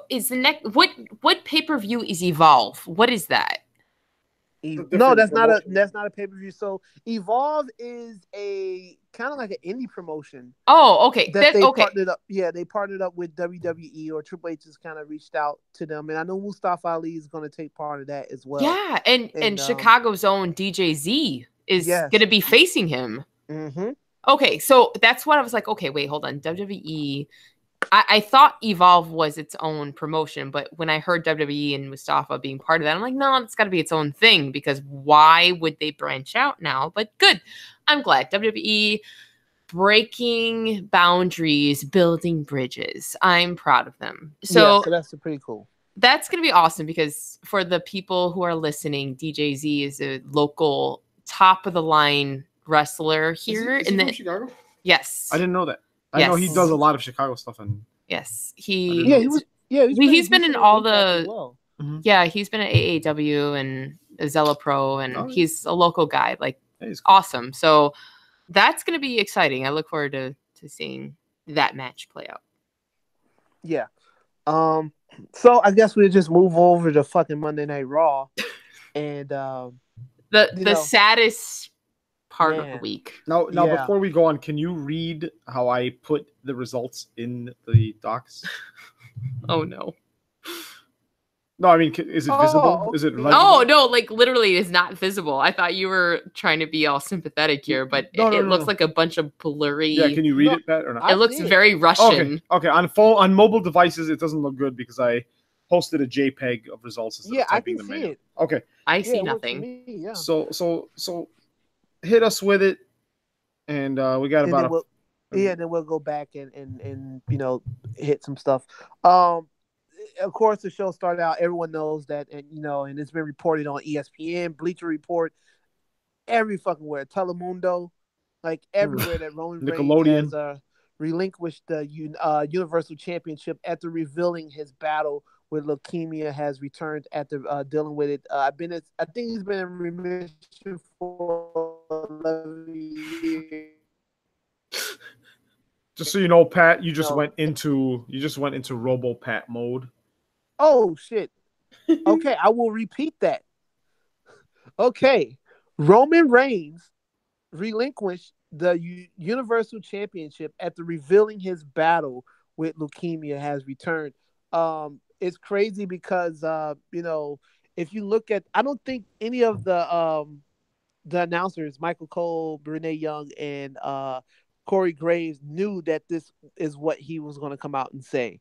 Is the next what pay-per-view is Evolve? What is that? No, that's not a pay-per-view. So Evolve is a kind of like an indie promotion Oh, okay. that they Okay. partnered up. Yeah, they partnered up with WWE, or Triple H just kind of reached out to them, and I know Mustafa Ali is going to take part of that as well. Yeah, and Chicago's own DJZ is going to be facing him. Mm-hmm. Okay, so that's what I was like. Okay, wait, hold on. WWE. I thought Evolve was its own promotion, but when I heard WWE and Mustafa being part of that, I'm like, no, it's got to be its own thing, because why would they branch out now? But good. I'm glad. WWE breaking boundaries, building bridges. I'm proud of them. So that's pretty cool. That's going to be awesome, because for the people who are listening, DJZ is a local top of the line wrestler here. Is he from Chicago? Yes. I didn't know that. I know he does a lot of Chicago stuff. Yes. He's been in all the well. Yeah, he's been at AAW and Zella Pro, and he's a local guy. Like, cool. Awesome. So that's going to be exciting. I look forward to seeing that match play out. Yeah. So I guess we'll just move over to fucking Monday Night Raw, and the saddest part of the week. Now, before we go on, can you read how I put the results in the docs? Oh no. No, I mean, is it visible? Is it legible? Oh no, like literally it's not visible. I thought you were trying to be all sympathetic here, but it looks like a bunch of blurry. Yeah, can you read it, Pat, or not? It looks very Russian. Okay. On mobile devices it doesn't look good because I posted a JPEG of results instead of typing them in. Okay. I see nothing. Me, yeah. So hit us with it, and we got about then we'll go back and hit some stuff. Of course, the show started out. Everyone knows that, and it's been reported on ESPN, Bleacher Report, every fucking where, Telemundo, like everywhere that Roman Reigns has relinquished the Universal Championship after revealing his battle with leukemia, has returned after dealing with it. I think he's been in remission for 11 years. Just so you know, Pat, you just went into Robo Pat mode. Oh shit. Okay, I will repeat that. Okay, Roman Reigns relinquished the Universal Championship after revealing his battle with leukemia, has returned. It's crazy because if you look at, I don't think any of the announcers, Michael Cole, Renee Young, and Corey Graves, knew that this is what he was going to come out and say.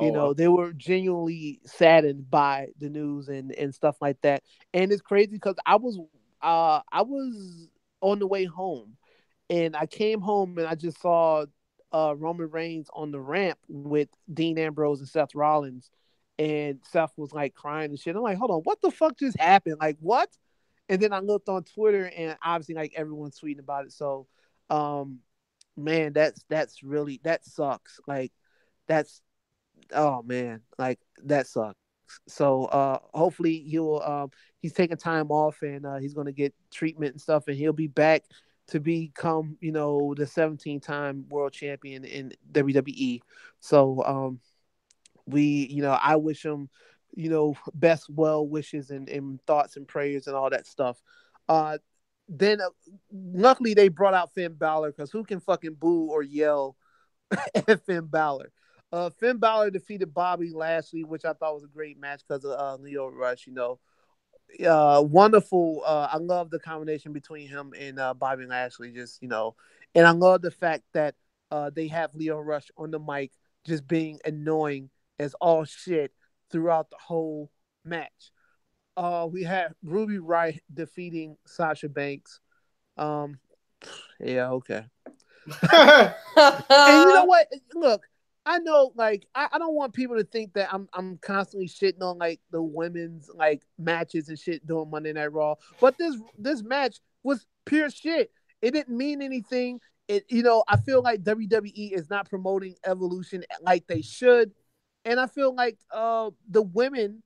They were genuinely saddened by the news and stuff like that. And it's crazy because I was on the way home, and I came home and I just saw Roman Reigns on the ramp with Dean Ambrose and Seth Rollins, and Seth was like crying and shit. I'm like, hold on, what the fuck just happened? Like, what? And then I looked on Twitter, and obviously like everyone's tweeting about it. So, man, that's really, that sucks. Like, that's, oh man, like that sucks. So hopefully he's taking time off, and he's gonna get treatment and stuff, and he'll be back to become the 17-time world champion in WWE. So I wish him best well wishes and thoughts and prayers and all that stuff. Then luckily they brought out Finn Balor, because who can fucking boo or yell at Finn Balor? Finn Balor defeated Bobby Lashley, which I thought was a great match because of Leo Rush. Wonderful. I love the combination between him and Bobby Lashley. And I love the fact that they have Leo Rush on the mic, just being annoying as all shit throughout the whole match. We had Ruby Riott defeating Sasha Banks. Yeah, okay. And you know what? Look, I know, like, I don't want people to think that I'm constantly shitting on like the women's like matches and shit during Monday Night Raw, but this match was pure shit. It didn't mean anything. I feel like WWE is not promoting Evolution like they should, and I feel like the women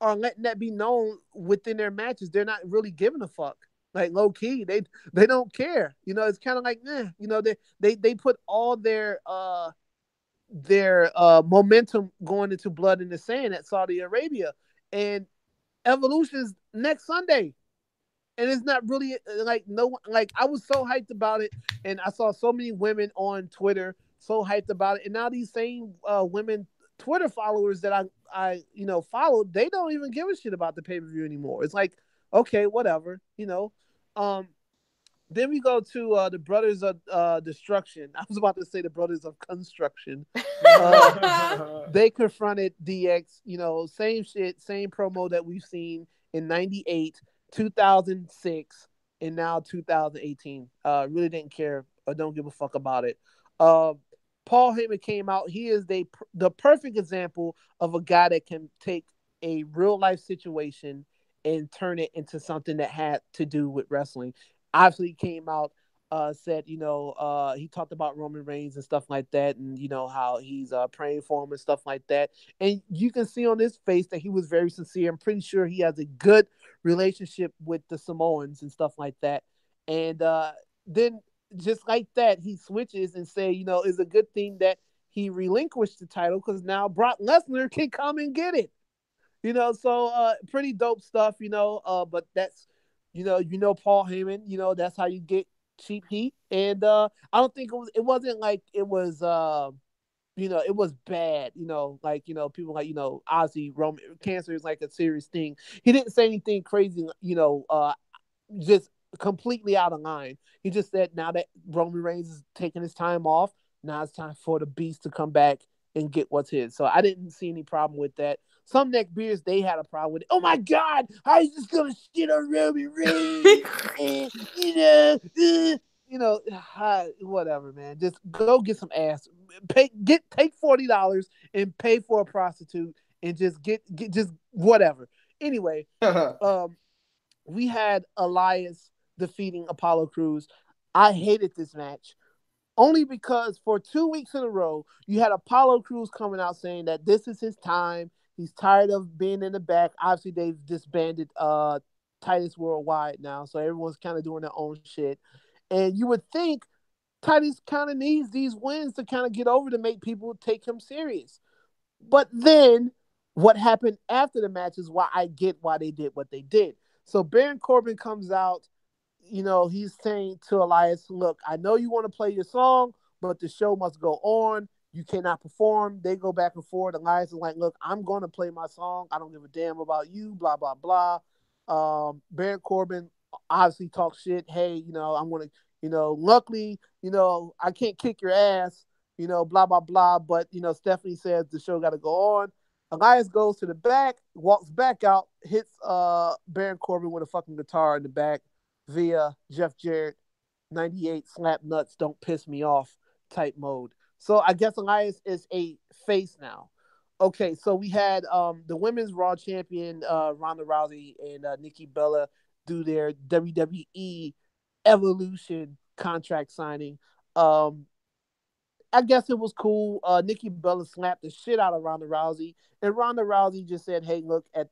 are letting that be known within their matches. They're not really giving a fuck. Like low key, they don't care. You know, it's kind of like, you know, they put all their momentum going into Blood in the Sand at Saudi Arabia, and Evolution's next Sunday. And it's not really like no one, like I was so hyped about it, and I saw so many women on Twitter so hyped about it, and now these same women Twitter followers that I followed, they don't even give a shit about the pay per view anymore. It's like, okay, whatever, you know. Um, then we go to the Brothers of Destruction. I was about to say the Brothers of Construction. They confronted DX, you know, same shit, same promo that we've seen in 98, 2006, and now 2018. Really didn't care or don't give a fuck about it. Uh, Paul Heyman came out. He is the perfect example of a guy that can take a real life situation and turn it into something that had to do with wrestling. Obviously, he came out, said, he talked about Roman Reigns and stuff like that, and you know how he's praying for him and stuff like that. And you can see on his face that he was very sincere. I'm pretty sure he has a good relationship with the Samoans and stuff like that. And then just like that, he switches and say, you know, it's a good thing that he relinquished the title because now Brock Lesnar can come and get it. You know, so pretty dope stuff, you know. But that's Paul Heyman, you know, that's how you get cheap heat. And I don't think it wasn't like it was it was bad, like, people like, Ozzy Roman cancer is like a serious thing. He didn't say anything crazy, just completely out of line. He just said now that Roman Reigns is taking his time off, now it's time for the Beast to come back and get what's his. So I didn't see any problem with that. Some neck beers, they had a problem with it. Oh my God, how is this gonna shit on Roman Reigns? And whatever, man. Just go get some ass. Take $40 and pay for a prostitute and just get just whatever. Anyway, we had Elias defeating Apollo Crews. I hated this match only because for 2 weeks in a row, you had Apollo Crews coming out saying that this is his time. He's tired of being in the back. Obviously, they've disbanded Titus Worldwide now, so everyone's kind of doing their own shit. And you would think Titus kind of needs these wins to kind of get over to make people take him serious. But then what happened after the match is why I get why they did what they did. So Baron Corbin comes out, he's saying to Elias, look, I know you want to play your song, but the show must go on. You cannot perform. They go back and forth. Elias is like, look, I'm going to play my song. I don't give a damn about you, blah, blah, blah. Baron Corbin obviously talks shit. Hey, I'm going to, luckily, I can't kick your ass, blah, blah, blah. But, Stephanie says the show got to go on. Elias goes to the back, walks back out, hits Baron Corbin with a fucking guitar in the back via Jeff Jarrett 98 slap nuts, don't piss me off type mode. So I guess Elias is a face now. Okay, so we had the women's Raw champion Ronda Rousey and Nikki Bella do their WWE Evolution contract signing. I guess it was cool. Nikki Bella slapped the shit out of Ronda Rousey, and Ronda Rousey just said, "Hey, look at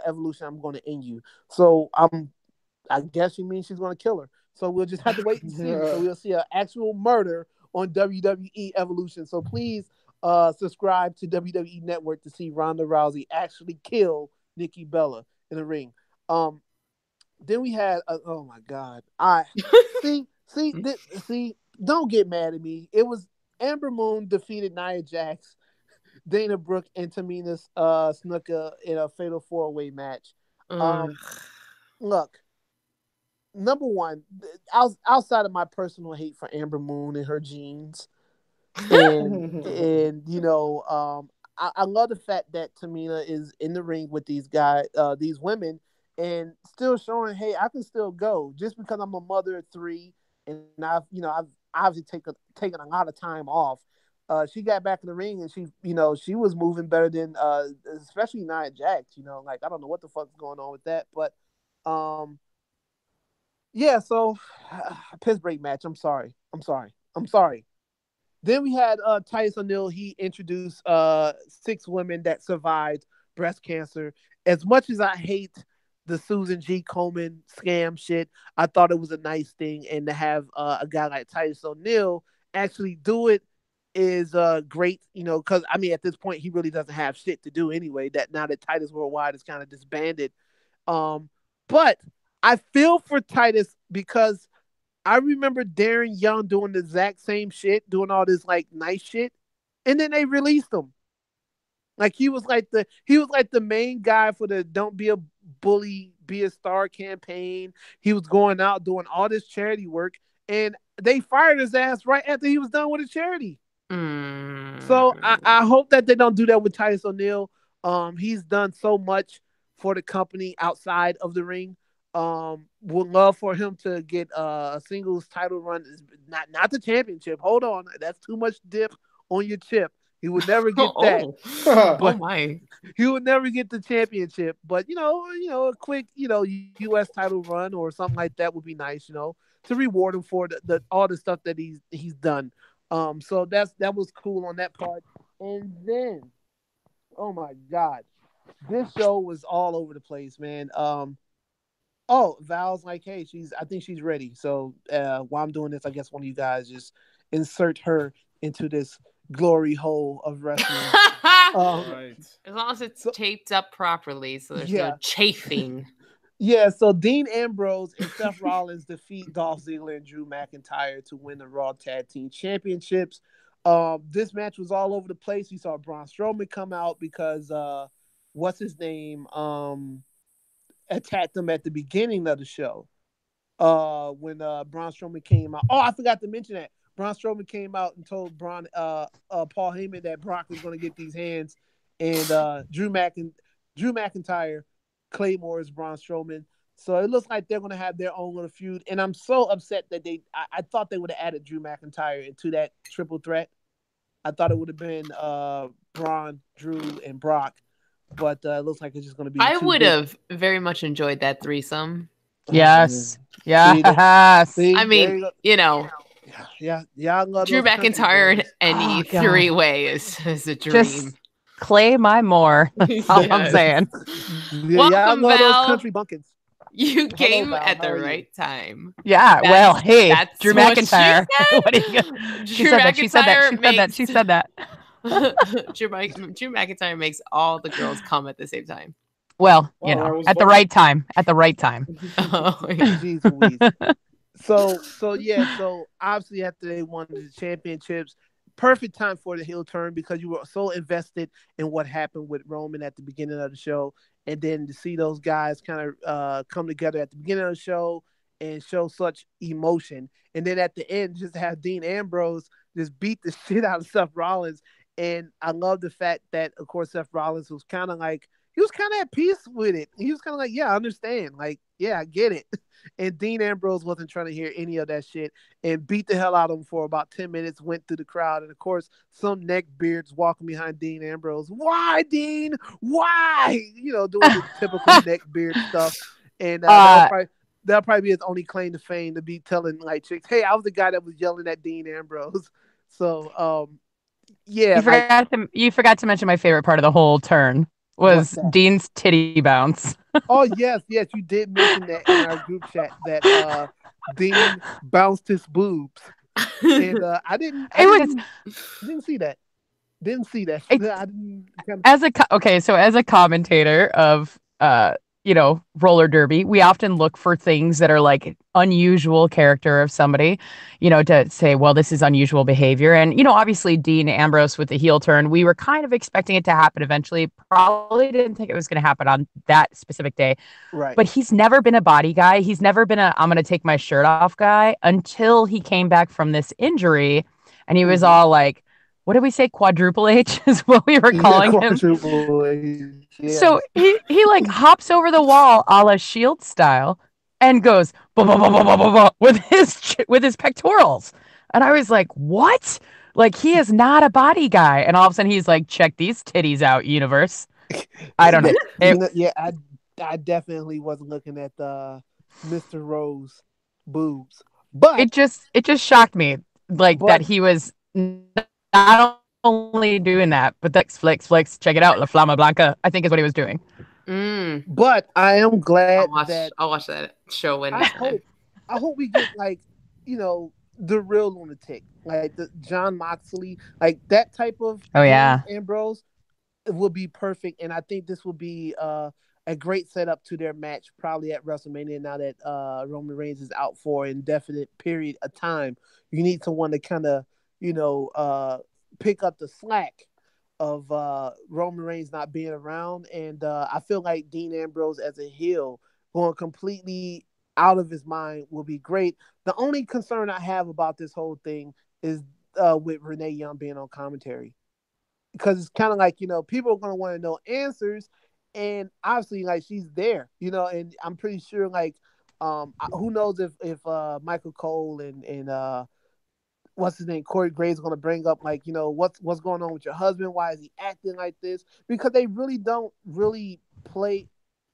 Evolution. I'm going to end you." So I guess she means she's going to kill her. So we'll just have to wait and see. So we'll see an actual murder on WWE Evolution. So please subscribe to WWE Network to see Ronda Rousey actually kill Nikki Bella in the ring. Then we had oh my God, I see. Don't get mad at me. It was Amber Moon defeated Nia Jax, Dana Brooke, and Tamina Snuka in a fatal 4-way match. Look, number one, outside of my personal hate for Amber Moon and her jeans, and I love the fact that Tamina is in the ring with these guys, these women, and still showing, hey, I can still go just because I'm a mother of 3, and I've obviously taken a lot of time off. She got back in the ring and she was moving better than especially Nia Jax. Like I don't know what the fuck's going on with that, but yeah. So piss break match. I'm sorry. Then we had Titus O'Neil. He introduced 6 women that survived breast cancer, as much as I hate the Susan G. Komen scam shit, I thought it was a nice thing, and to have a guy like Titus O'Neil actually do it is great. You know, because I mean, at this point, he really doesn't have shit to do anyway. That now that Titus Worldwide is kind of disbanded, um, but I feel for Titus because I remember Darren Young doing the exact same shit, doing all this like nice shit, and then they released him. Like he was like the main guy for the "Don't Be a Bully, Be a Star" campaign. He was going out doing all this charity work, and they fired his ass right after he was done with the charity. So I hope that they don't do that with Titus O'Neil. He's done so much for the company outside of the ring. Would love for him to get a singles title run, not the championship. Hold on, that's too much dip on your chip. He would never get that. Oh my! He would never get the championship. But a quick U.S. title run or something like that would be nice. To reward him for the all the stuff that he's done. So that was cool on that part. And then, oh my God, this show was all over the place, man. Oh, Val's like, hey, I think she's ready. So while I'm doing this, I guess one of you guys just insert her into this glory hole of wrestling. Right. As long as it's taped up properly, so there's no chafing. Yeah, so Dean Ambrose and Seth Rollins defeat Dolph Ziggler and Drew McIntyre to win the Raw Tag Team Championships. This match was all over the place. We saw Braun Strowman come out because what's his name attacked him at the beginning of the show. When Braun Strowman came out. Oh, I forgot to mention that. Braun Strowman came out and told Paul Heyman that Brock was going to get these hands, and Drew McIntyre Claymore is Braun Strowman. So it looks like they're going to have their own little feud, and I'm so upset that I thought they would have added Drew McIntyre into that triple threat. I thought it would have been Braun, Drew, and Brock, but it looks like it's just going to be. I would have very much enjoyed that threesome. Yes. Yes. See, I mean, yeah. Drew McIntyre in any three-way is a dream. Just clay my more. That's all I'm saying. Welcome, Val. Those country bunkins. You came at the right time. Yeah. Well, hey, Drew McIntyre. What She said that. Drew McIntyre makes all the girls come at the same time. Well, at the right time. At the right time. Oh, yeah. Jeez Louise. So obviously after they won the championships, perfect time for the heel turn because you were so invested in what happened with Roman at the beginning of the show, and then to see those guys kind of come together at the beginning of the show and show such emotion, and then at the end just have Dean Ambrose just beat the shit out of Seth Rollins. And I love the fact that, of course, Seth Rollins was kind of at peace with it. He was kind of like, yeah, I understand. Like, yeah, I get it. And Dean Ambrose wasn't trying to hear any of that shit and beat the hell out of him for about 10 minutes, went through the crowd. And, of course, some neckbeards walking behind Dean Ambrose. Why, Dean? Why? Doing the typical neckbeard stuff. And that'll probably be his only claim to fame, to be telling, like, chicks, hey, I was the guy that was yelling at Dean Ambrose. So, yeah. You forgot to mention my favorite part of the whole turn was Dean's titty bounce. Oh yes, you did mention that in our group chat that Dean bounced his boobs, and I didn't see that. Didn't see that. As a commentator of roller derby, we often look for things that are like unusual character of somebody, to say, well, this is unusual behavior. And, obviously Dean Ambrose with the heel turn, we were kind of expecting it to happen eventually. Probably didn't think it was going to happen on that specific day. Right. But he's never been a body guy. He's never been I'm going to take my shirt off guy until he came back from this injury. And he was all like, what did we say? Quadruple H is what we were calling him. Quadruple H. Yeah. So he like hops over the wall a la Shield style and goes bah, bah, bah, bah, bah, bah, bah, with his pectorals. And I was like, what? Like, he is not a body guy. And all of a sudden he's like, check these titties out, universe. I don't know. I definitely wasn't looking at the Mr. Rose boobs. But it just shocked me that he was not only doing that, but flex, check it out, La Flama Blanca, I think is what he was doing. But I am glad that I'll watch that show when I it's on there. hope I hope we get like, the real lunatic, like the John Moxley, like that type of Oh Dean yeah. Ambrose will be perfect, and I think this will be a great setup to their match probably at WrestleMania. Now that Roman Reigns is out for an indefinite period of time, you need someone to kind of pick up the slack of Roman Reigns not being around, and I feel like Dean Ambrose as a heel going completely out of his mind will be great. The only concern I have about this whole thing is with Renee Young being on commentary, because it's kind of like, people are going to want to know answers, and obviously like she's there, and I'm pretty sure like who knows if Michael Cole and what's his name, Corey Graves, going to bring up like, what's going on with your husband, why is he acting like this, because they really don't really play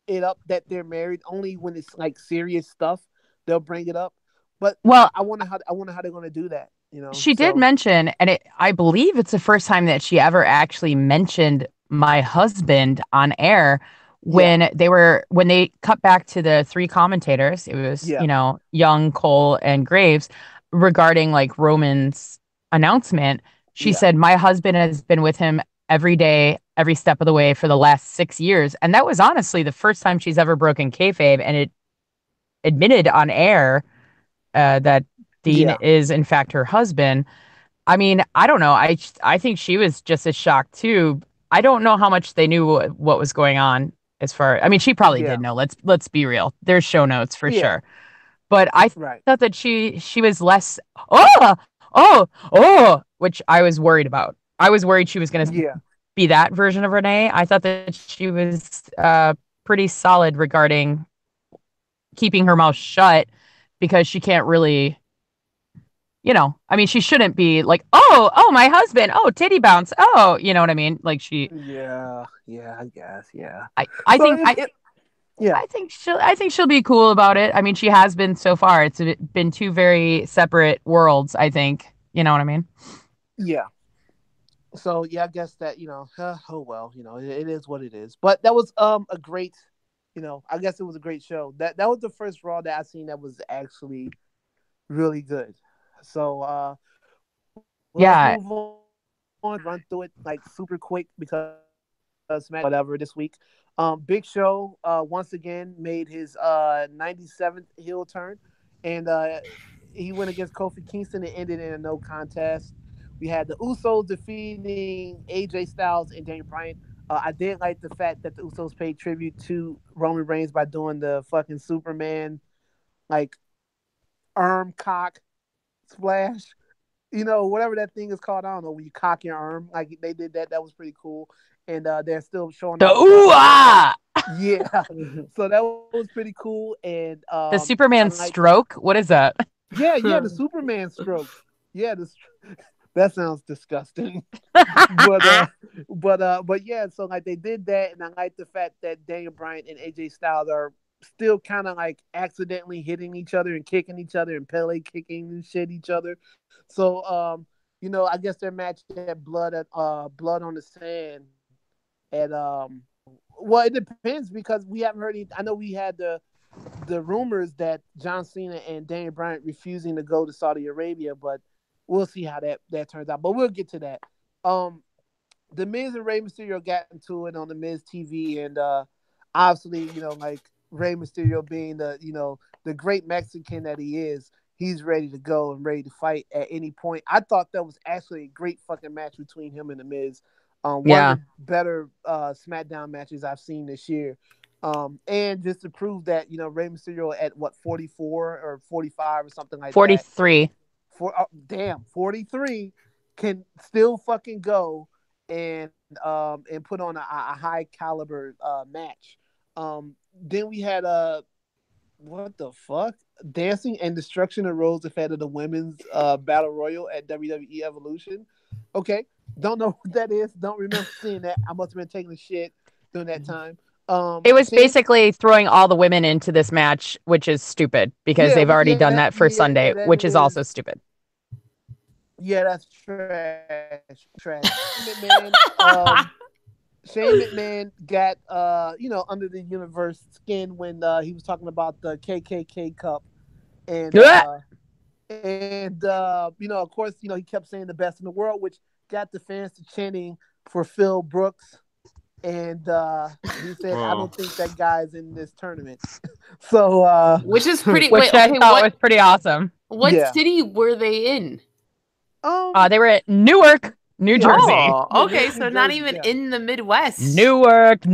it up that they're married. Only when it's like serious stuff they'll bring it up. But Well, I wonder how they're going to do that, she did so mention, and I believe it's the first time that she ever actually mentioned my husband on air yeah, when they cut back to the three commentators. It was, yeah, Young, Cole, and Graves regarding like Roman's announcement. She yeah, said, "My husband has been with him every day, every step of the way for the last 6 years," and that was honestly the first time she's ever broken kayfabe, and it admitted on air that Dean yeah, is in fact her husband. I mean, I don't know. I think she was just as shocked too. I don't know how much they knew what was going on as far. I mean, she probably yeah, did know. Let's be real. There's show notes for yeah, sure. But I right, thought that she was less oh which I was worried about. I was worried she was going to yeah, be that version of Renee. I thought that she was pretty solid regarding keeping her mouth shut because she can't really, I mean, she shouldn't be like, oh, my husband, oh, titty bounce, oh, you know what I mean? Like yeah, yeah, I guess, yeah. I So think, yeah, I think she'll be cool about it. I mean, she has been so far. It's been two very separate worlds, I think. You know what I mean? yeah. So yeah, I guess that oh well, it is what it is. But that was a great, I guess it was a great show. That was the first Raw that I seen that was actually really good. So let's Yeah. move on. Run through it like super quick because SmackDown whatever this week. Big Show once again made his 97th heel turn, and he went against Kofi Kingston and ended in a no contest. We had the Usos defeating AJ Styles and Daniel Bryan. I did like the fact that the Usos paid tribute to Roman Reigns by doing the fucking Superman like arm cock splash, whatever that thing is called. I don't know, when you cock your arm, like they did that. That was pretty cool. And they're still showing The off ooh ah, yeah. So that was pretty cool. And the I Superman like the stroke. What is that? yeah, the Superman stroke. Yeah, that sounds disgusting. but but yeah, so like they did that, and I like the fact that Daniel Bryan and AJ Styles are still kind of like accidentally hitting each other and kicking each other and Pele kicking and shit each other. So I guess their match had blood on the sand at well, it depends because we haven't heard any. I know we had the rumors that John Cena and Daniel Bryan refusing to go to Saudi Arabia, but we'll see how that turns out. But we'll get to that. The Miz and Rey Mysterio got into it on the Miz TV, and obviously, like Rey Mysterio being the great Mexican that he is, he's ready to go and ready to fight at any point. I thought that was actually a great fucking match between him and the Miz. One Yeah. of the better SmackDown matches I've seen this year. And just to prove that, Rey Mysterio at what 44 or 45 or something like that, 43. damn 43 can still fucking go and put on a high caliber match. Then we had what the fuck, Dancing and Destruction arose ahead of the women's battle royal at WWE Evolution. Okay, don't know what that is. Don't remember seeing that. I must have been taking a shit during that time. It was Sam, basically throwing all the women into this match, which is stupid because yeah, they've already done that that for yeah Sunday, that which is is also stupid. yeah that's trash. Shane McMahon Shane McMahon got under the universe skin when he was talking about the KKK Cup and of course, he kept saying the best in the world, which got the fans to chanting for Phil Brooks. And he said, "I don't think that guy's in this tournament." So, which is pretty. which I thought was pretty awesome. What city were they in? They were at Newark, New Jersey. Oh, okay, so not even in the Midwest. Newark.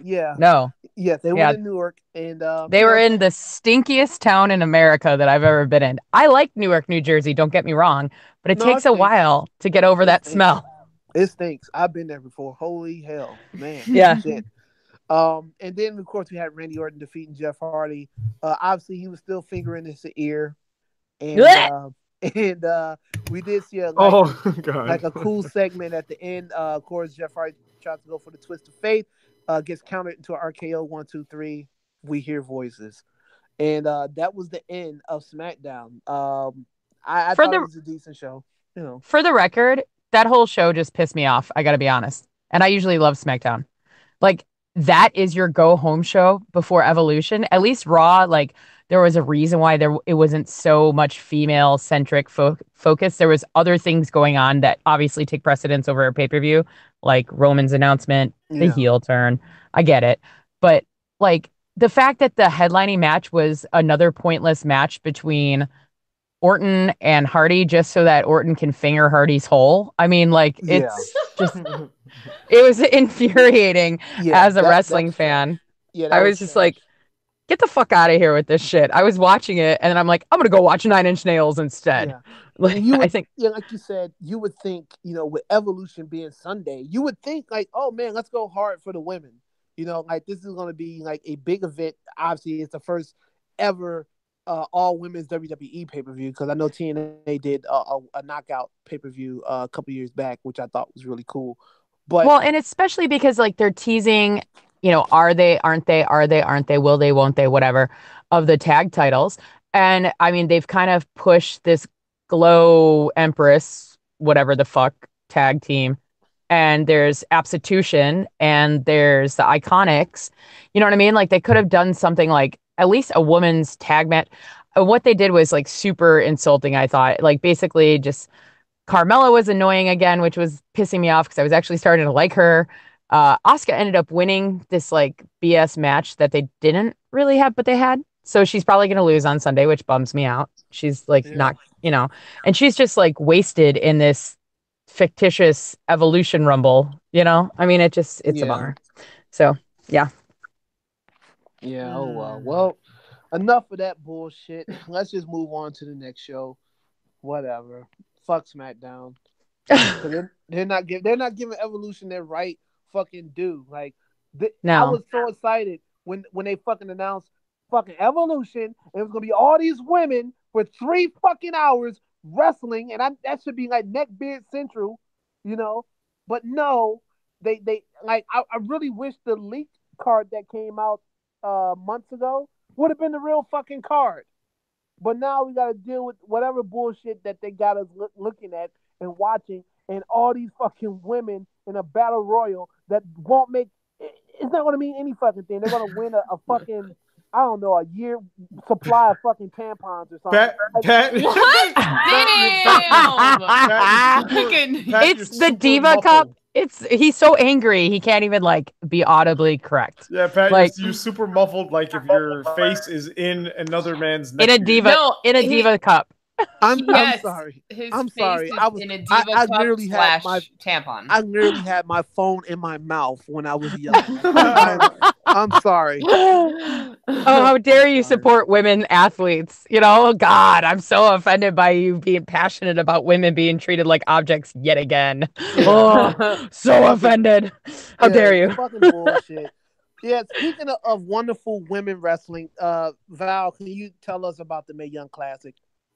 Yeah. No. Yeah, they were in Newark, and they were in the stinkiest town in America that I've ever been in. I like Newark, New Jersey. Don't get me wrong, but it takes a while to get over that smell. It stinks. I've been there before. Holy hell, man. Yeah. Shit. And then of course we had Randy Orton defeating Jeff Hardy. Obviously he was still fingering his ear, and we did see a cool segment at the end. Of course, Jeff Hardy tries to go for the twist of fate, gets countered into an RKO 1, 2, 3. We hear voices, and that was the end of SmackDown. I thought it was a decent show. For the record, that whole show just pissed me off. I got to be honest, and I usually love SmackDown. Like, that is your go home show before Evolution. At least Raw, like, there was a reason why it wasn't so much female centric focus. There was other things going on that obviously take precedence over a pay-per-view, like Roman's announcement, the heel turn. I get it. But like, the fact that the headlining match was another pointless match between Orton and Hardy just so that Orton can finger Hardy's hole. I mean, like, it's just, it was infuriating as a wrestling fan. I was just like, get the fuck out of here with this shit. I was watching it and then I'm like, I'm going to go watch Nine Inch Nails instead. Yeah. Like, I think, like you said, you would think, with Evolution being Sunday, you would think like, oh man, let's go hard for the women. Like, this is going to be like a big event. Obviously, it's the first ever all women's WWE pay-per-view, because I know TNA did a knockout pay-per-view a couple years back, which I thought was really cool. But and especially because like they're teasing, are they, aren't they, will they, won't they, whatever, of the tag titles. And I mean, they've kind of pushed this Glow Empress, whatever the fuck, tag team. And there's Abstitution and there's the Iconics. You know what I mean? Like, they could have done something like at least a woman's tag match. What they did was like super insulting, I thought. Like, basically just Carmella was annoying again, which was pissing me off because I was actually starting to like her. Asuka ended up winning this like BS match that they didn't really have, but they had. So she's probably going to lose on Sunday, which bums me out. She's like not, and she's just like wasted in this fictitious Evolution Rumble, I mean, it's a bummer. So yeah. Well, enough of that bullshit. Let's just move on to the next show. Whatever. Fuck SmackDown. They're not giving Evolution their right fucking due. Like, I was so excited when they fucking announced fucking Evolution, and it was gonna be all these women for 3 fucking hours wrestling, and that should be like Neckbeard Central, But no, they like, I really wish the leaked card that came out months ago would have been the real fucking card. But now we got to deal with whatever bullshit that they got us looking at and watching, and all these fucking women in a battle royal that won't make. It's not going to mean any fucking thing. They're going to win a fucking, I don't know, a year supply of fucking tampons or something. What? Damn! It's the Diva Cup. He's so angry he can't even like be audibly correct. Yeah, Pat, like, you're super muffled. Like if your face is in another man's neck. In a Diva Cup. I'm sorry. I'm sorry. I literally had my tampon. I literally had my phone in my mouth when I was young. I'm sorry. Oh, how dare you support women athletes? God, I'm so offended by you being passionate about women being treated like objects yet again. Oh, so offended. How dare you? Fucking bullshit. Yeah, speaking of wonderful women wrestling, Val, can you tell us about the Mae Young Classic?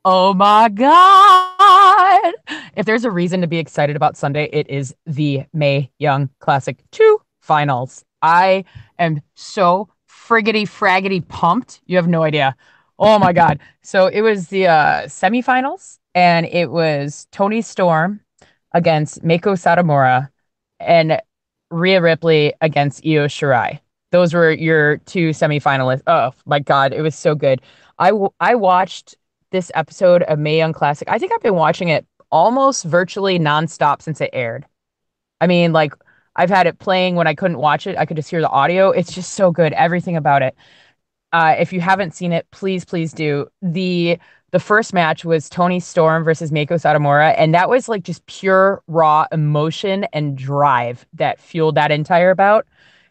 Oh my God. If there's a reason to be excited about Sunday, it is the Mae Young Classic 2 finals. I am so fraggity pumped. You have no idea. Oh my God. So it was the semifinals, and it was Toni Storm against Meiko Satomura. And Rhea Ripley against Io Shirai. Those were your two semifinalists. Oh my God, it was so good. I watched this episode of Mae Young Classic. I think I've been watching it almost virtually nonstop since it aired. I mean, like I've had it playing when I couldn't watch it. I could just hear the audio. It's just so good. Everything about it. If you haven't seen it, please do. The first match was Tony Storm versus Meiko Satomura, and that was like just pure raw emotion and drive that fueled that entire bout.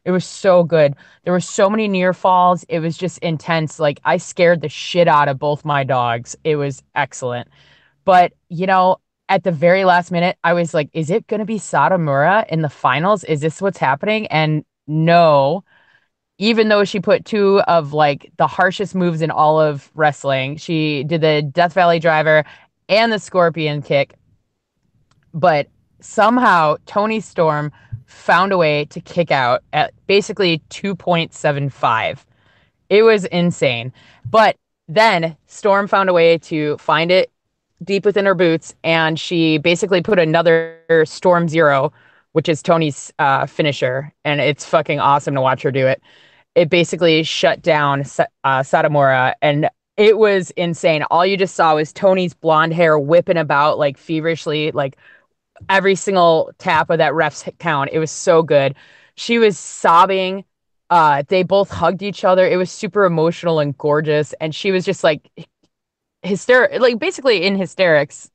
It was so good. There were so many near falls. It was just intense. Like I scared the shit out of both my dogs. It was excellent. But, at the very last minute, I was like, is it going to be Satomura in the finals? Is this what's happening? And no, even though she put two of like the harshest moves in all of wrestling, she did the Death Valley Driver and the Scorpion Kick. But somehow Tony Storm found a way to kick out at basically 2.75. It was insane. But then Storm found a way to find it deep within her boots, and she basically put another Storm Zero, which is Tony's finisher, and it's fucking awesome to watch her do it. It basically shut down Satomura, and it was insane. All you just saw was Tony's blonde hair whipping about like feverishly, like every single tap of that ref's count. It was so good. She was sobbing. They both hugged each other. It was super emotional and gorgeous, and she was just like like basically in hysterics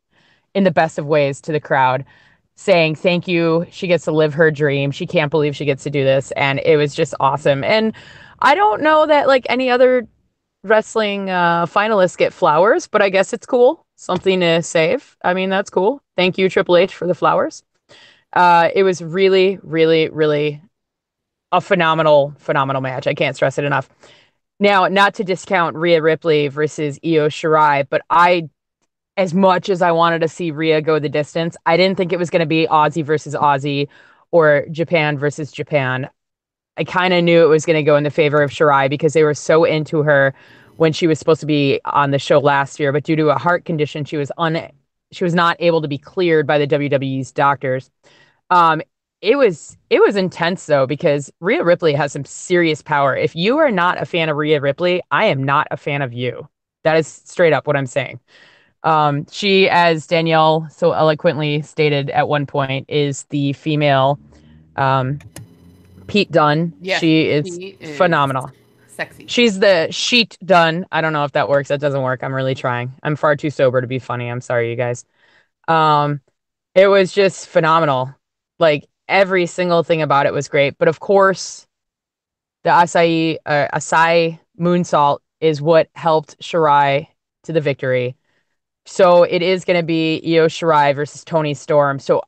in the best of ways to the crowd, saying thank you. She gets to live her dream. She can't believe she gets to do this. And it was just awesome. And I don't know that like any other wrestling finalists get flowers, but I guess it's cool. Something to save. I mean, that's cool. Thank you, Triple H, for the flowers. It was really, really, really a phenomenal match. I can't stress it enough. Now, not to discount Rhea Ripley versus Io Shirai, but as much as I wanted to see Rhea go the distance, I didn't think it was going to be Aussie versus Aussie or Japan versus Japan. I kind of knew it was going to go in the favor of Shirai because they were so into her when she was supposed to be on the show last year, but due to a heart condition, she was not able to be cleared by the WWE's doctors. It was intense though, because Rhea Ripley has some serious power. If you are not a fan of Rhea Ripley, I am not a fan of you. That is straight up what I'm saying. She, as Danielle so eloquently stated at one point, is the female Pete Dunne. Yes, she is phenomenal. Sexy. She's the Sheet Dunne. I don't know if that works. That doesn't work. I'm really trying. I'm far too sober to be funny. I'm sorry, you guys. It was just phenomenal. Like every single thing about it was great. But of course, the Asai moonsault is what helped Shirai to the victory. So it is going to be Io Shirai versus Tony Storm. So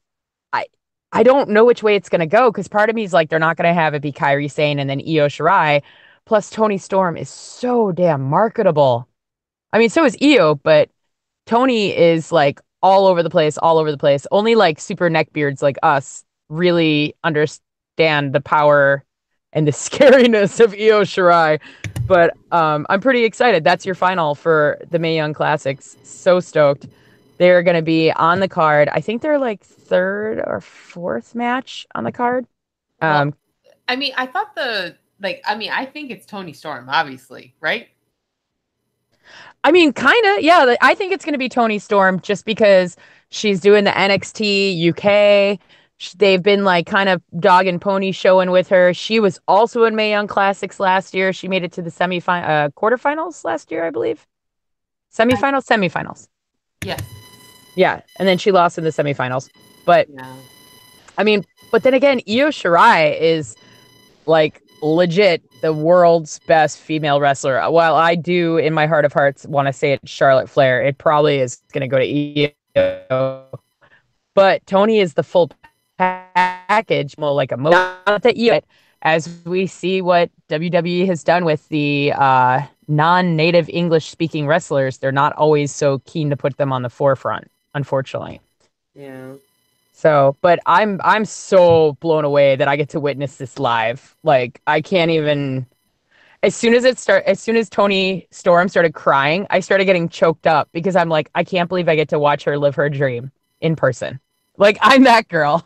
I don't know which way it's going to go, because part of me is like, they're not going to have it be Kairi Sane and then Io Shirai. Plus, Tony Storm is so damn marketable. I mean, so is Io, but Tony is like all over the place. Only like super neckbeards like us really understand the power and the scariness of Io Shirai. But I'm pretty excited. That's your final for the Mae Young Classics. So stoked. They're going to be on the card. I think they're like third or fourth match on the card. Well, I mean, I thought I think it's Tony Storm, obviously, right? I mean, kind of, yeah. I think it's going to be Tony Storm just because she's doing the NXT UK. They've been like kind of dog and pony showing with her. She was also in Mae Young Classics last year. She made it to the quarterfinals last year, I believe. Semifinals. Yes. Yeah, and then she lost in the semifinals. But yeah. I mean, but then again, Io Shirai is like legit the world's best female wrestler. While I do, in my heart of hearts, want to say it's Charlotte Flair, it probably is going to go to Io. But Tony is the full package, more like a not that Io, as we see what WWE has done with the non-native English-speaking wrestlers. They're not always so keen to put them on the forefront, unfortunately. Yeah. So, but I'm so blown away that I get to witness this live. Like, I can't even. As soon as Tony Storm started crying, I started getting choked up because I'm like, I can't believe I get to watch her live her dream in person. Like, I'm that girl.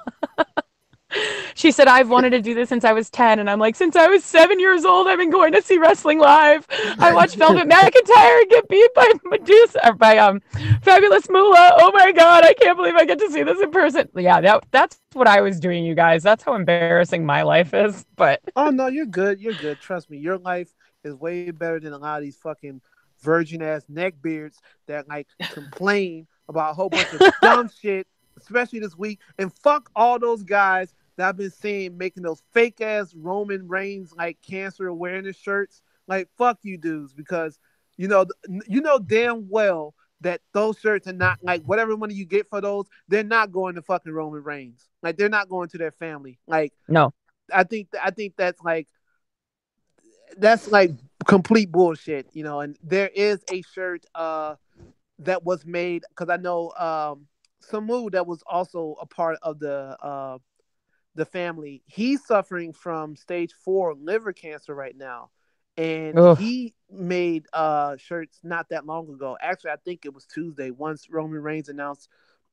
She said, I've wanted to do this since I was 10. And I'm like, since I was 7 years old, I've been going to see wrestling live. I watched Velvet McIntyre get beat by Medusa, or by Fabulous Moolah. Oh my God, I can't believe I get to see this in person. Yeah, that's what I was doing, you guys. That's how embarrassing my life is. But Oh no, you're good. You're good. Trust me, your life is way better than a lot of these fucking virgin ass neckbeards that like complain about a whole bunch of dumb shit, especially this week. And fuck all those guys that I've been seeing making those fake ass Roman Reigns like cancer awareness shirts. Like fuck you dudes, because you know damn well that those shirts are not like whatever money you get for those, they're not going to fucking Roman Reigns. Like they're not going to their family. Like no. I think that's like complete bullshit, and there is a shirt that was made because I know Samu that was also a part of the family. He's suffering from stage 4 liver cancer right now. And Ugh. he made shirts not that long ago. Actually, I think it was Tuesday. Once Roman Reigns announced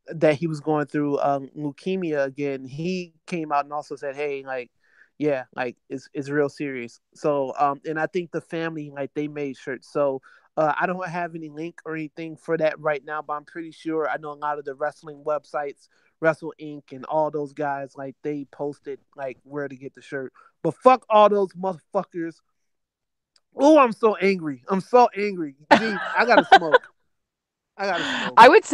that he was going through leukemia again, he came out and also said, "Hey, like, yeah, like it's real serious." So, and I think the family like they made shirts. So, I don't have any link or anything for that right now, but I'm pretty sure I know a lot of the wrestling websites, Wrestle Inc. and all those guys like they posted like where to get the shirt. But fuck all those motherfuckers. Oh, I'm so angry. I'm so angry. Gee, I gotta smoke. I gotta smoke. I would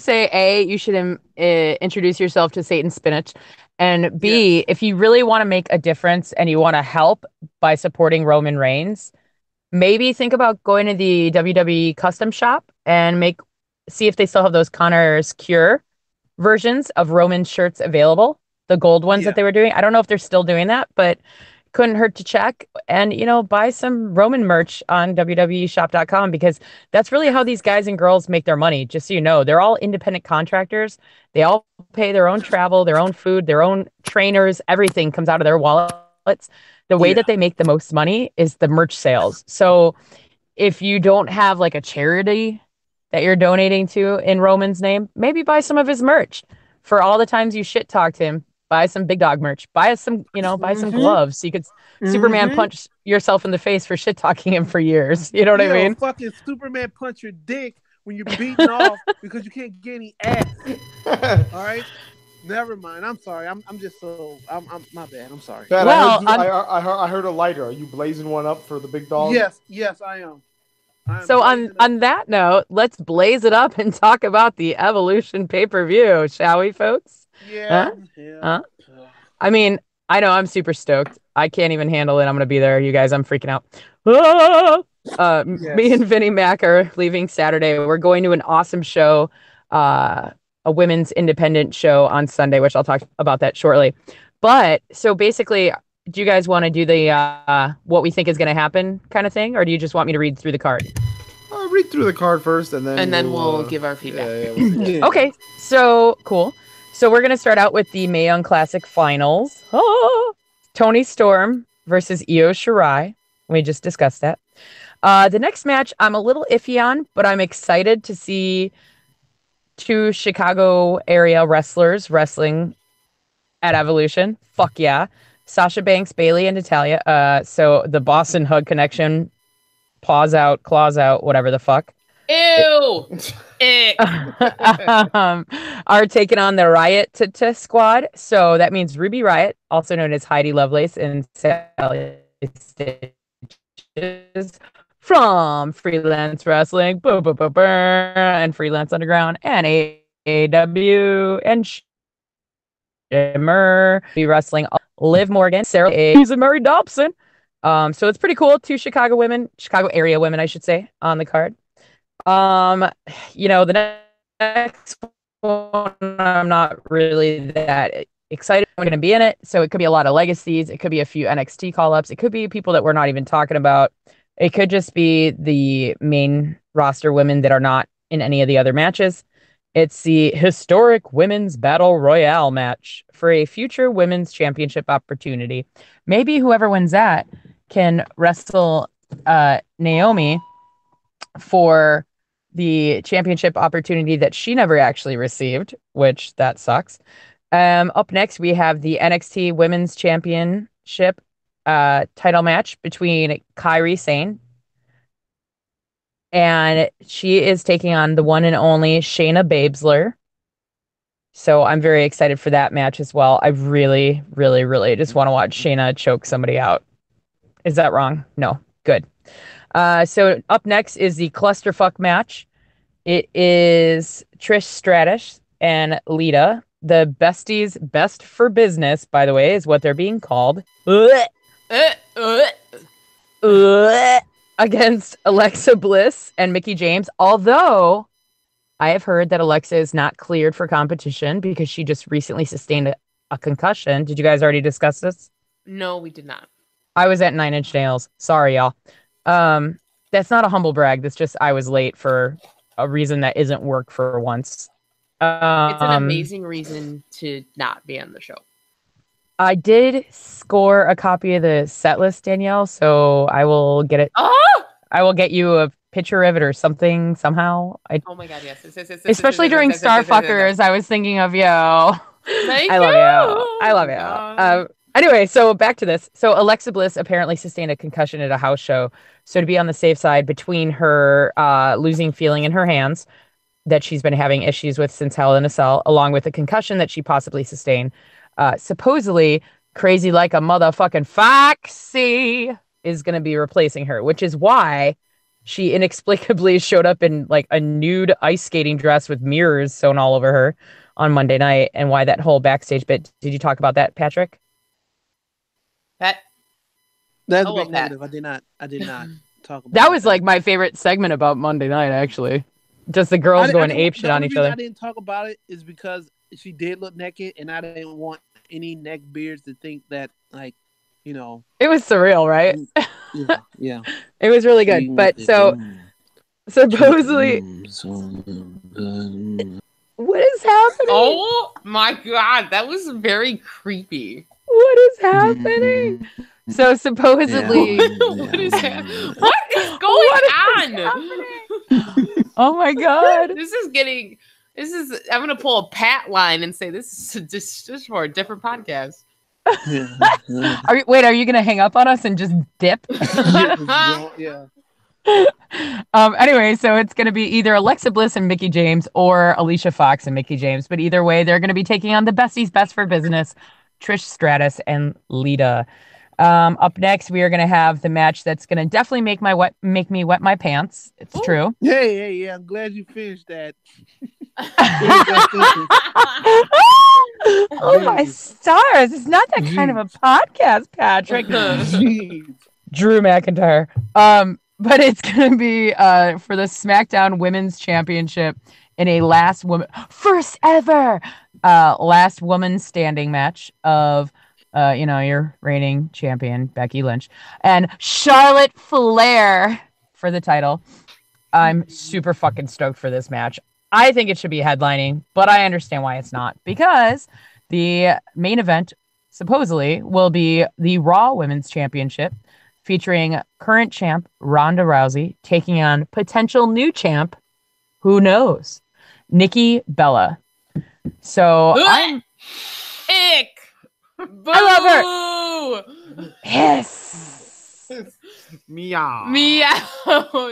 say A, you should introduce yourself to Satan Spinach, and B, Yes. if you really want to make a difference and you want to help by supporting Roman Reigns, maybe think about going to the WWE custom shop and see if they still have those Connor's Cure versions of Roman shirts available, the gold ones that Yeah. they were doing. I don't know if they're still doing that, but couldn't hurt to check and buy some Roman merch on www.shop.com, because that's really how these guys and girls make their money. Just so you know, they're all independent contractors. They all pay their own travel, their own food, their own trainers. Everything comes out of their wallets. The way Yeah. that they make the most money is the merch sales. So if you don't have like a charity that you're donating to in Roman's name, maybe buy some of his merch. For all the times you shit talked him, buy some big dog merch. Buy some Mm-hmm. gloves so you could Superman Mm-hmm. punch yourself in the face for shit talking him for years. You know what I Yeah, or mean? fucking Superman punch your dick when you're beating off because you can't get any ass. All right. Never mind. I'm sorry. I'm just so I'm my bad. I'm sorry. Pat, I heard Well, you. I heard a lighter. Are you blazing one up for the big dog? Yes, I am. I am so on blazing up. on that note, let's blaze it up and talk about the Evolution pay-per-view, shall we, folks? Huh? Yeah, yeah. Huh? I mean, I know I'm super stoked. I can't even handle it. I'm gonna be there, you guys. I'm freaking out. Ah! Me Yes. and Vinnie Mac are leaving Saturday. We're going to an awesome show, uh, a women's independent show on Sunday, which I'll talk about that shortly. But so basically, do you guys want to do the what we think is going to happen kind of thing, or do you just want me to read through the card? Read through the card first, and then we'll give our feedback. Yeah, we'll see. Yeah. Okay, so cool. So we're gonna start out with the Mae Young Classic Finals. Ah! Tony Storm versus Io Shirai. We just discussed that. The next match I'm a little iffy on, but I'm excited to see two Chicago area wrestlers wrestling at Evolution. Fuck yeah. Sasha Banks, Bailey, and Natalia. So the Boston Hug Connection, paws out, claws out, whatever the fuck. Ew. Ick. Are taking on the Riot to squad. So that means Ruby Riot, also known as Heidi Lovelace and Sally Stitches from Freelance Wrestling, and Freelance Underground, and AAW, and Shimmer. Be wrestling Liv Morgan, Sarah and Murray Dobson. So it's pretty cool. Two Chicago area women, I should say, on the card. The next one, I'm not really that excited. I'm going to be in it. So it could be a lot of legacies. It could be a few NXT call-ups. It could be people that we're not even talking about. It could just be the main roster women that are not in any of the other matches. It's the historic women's battle royale match for a future women's championship opportunity. Maybe whoever wins that can wrestle Naomi for the championship opportunity that she never actually received, which that sucks. Up next, we have the NXT Women's Championship title match between Kairi Sane, and she is taking on the one and only Shayna Baszler. So I'm very excited for that match as well. I really, really, really just want to watch Shayna choke somebody out. Is that wrong? No. Good. So up next is the clusterfuck match. It is Trish Stratus and Lita. The besties best for business, by the way, is what they're being called. Against Alexa Bliss and Mickie James. Although I have heard that Alexa is not cleared for competition because she just recently sustained a concussion. Did you guys already discuss this? No, we did not. I was at 9 Inch Nails. Sorry, y'all. That's not a humble brag. That's just I was late for a reason that isn't work for once. It's an amazing reason to not be on the show. I did score a copy of the set list, Danielle, so I will get it. Oh! I will get you a picture of it or something somehow. Oh my god, yes. Especially during Starfuckers, I was thinking of you. I love you. I love you. Anyway, so back to this. So Alexa Bliss apparently sustained a concussion at a house show. So to be on the safe side, between her losing feeling in her hands that she's been having issues with since Hell in a Cell, along with the concussion that she possibly sustained, supposedly Crazy Like a Motherfucking Foxy is going to be replacing her, which is why she inexplicably showed up in like a nude ice skating dress with mirrors sewn all over her on Monday night, and why that whole backstage bit. Did you talk about that, Patrick? That's a big negative. I did not talk about that. Was like my favorite segment about Monday night, actually. Just the girls going apeshit on each other. I didn't talk about it is because she did look naked, and I didn't want any neck beards to think that, like, you know, it was surreal, right? Yeah. It was really good. But so supposedly, what is happening? Oh my god, that was very creepy. What is happening? So supposedly, what is happening? What is going on? Oh my god, this is. I'm gonna pull a Pat line and say this is just for a different podcast. Are you gonna hang up on us and just dip? Yeah. Anyway, so it's gonna be either Alexa Bliss and Mickie James or Alicia Fox and Mickie James, but either way, they're gonna be taking on the besties best for business, Trish Stratus and Lita. Up next, we are gonna have the match that's gonna definitely make me wet my pants. It's true. Yeah. I'm glad you finished that. Oh my stars! It's not that kind of a podcast, Patrick. Drew McIntyre. But it's gonna be for the SmackDown Women's Championship in a first ever last woman standing match of your reigning champion Becky Lynch and Charlotte Flair for the title. I'm super fucking stoked for this match. I think it should be headlining, but I understand why it's not, because the main event supposedly will be the Raw Women's Championship featuring current champ Ronda Rousey taking on potential new champ, who knows, Nikki Bella. So I'm ick. Boo! I love her. Yes. Meow. All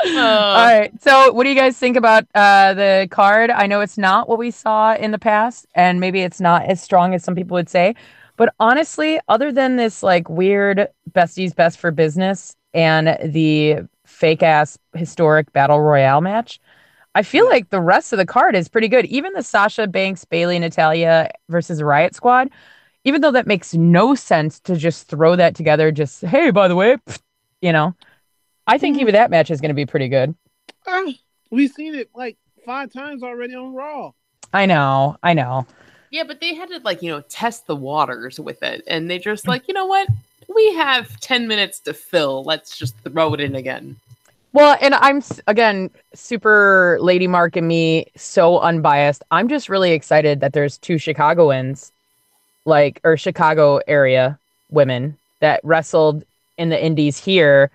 right. So what do you guys think about the card? I know it's not what we saw in the past, and maybe it's not as strong as some people would say. But honestly, other than this like weird besties best for business and the fake ass historic battle royale match, I feel like the rest of the card is pretty good. Even the Sasha Banks, Bayley, Natalya versus Riot Squad, even though that makes no sense to just throw that together, just, hey, by the way, I think even that match is going to be pretty good. We've seen it like 5 times already on Raw. I know. Yeah, but they had to test the waters with it. And they just you know what? We have 10 minutes to fill. Let's just throw it in again. Well, and I'm, again, super Lady Mark and me, so unbiased. I'm just really excited that there's 2 Chicagoans, or Chicago area women that wrestled in the indies here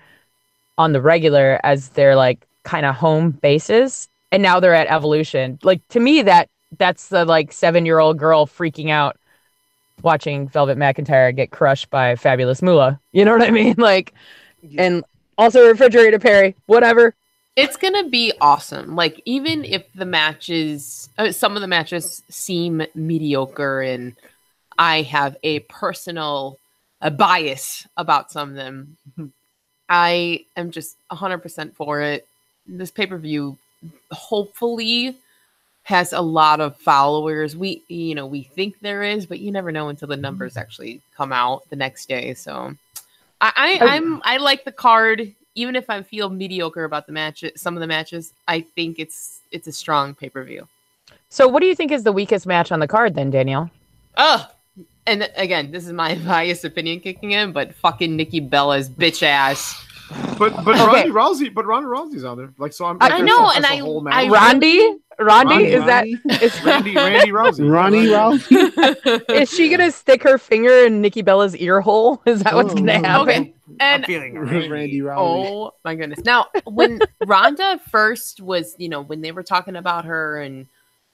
on the regular as their, kind of home bases. And now they're at Evolution. To me, that that's the like 7-year-old girl freaking out watching Velvet McIntyre get crushed by Fabulous Moolah. You know what I mean? Like, and also Refrigerator Perry, whatever. It's gonna be awesome. Like, even if the matches, some of the matches seem mediocre, and I have a personal bias about some of them, I am just 100% for it. This pay-per-view hopefully has a lot of followers. We think there is, but you never know until the numbers actually come out the next day. So I like the card, even if I feel mediocre about the matches. Some of the matches, I think it's a strong pay-per-view. So what do you think is the weakest match on the card then, Danielle? And again, this is my biased opinion kicking in, but fucking Nikki Bella's bitch ass. But Ronda Rousey's on there. Like, so I know, and Randy is that Randy Rousey. Ronnie Rousey. Is she gonna stick her finger in Nikki Bella's ear hole? Is that what's gonna happen? Okay. And I'm feeling Randy Rousey. Oh my goodness. Now, when Ronda first was, when they were talking about her and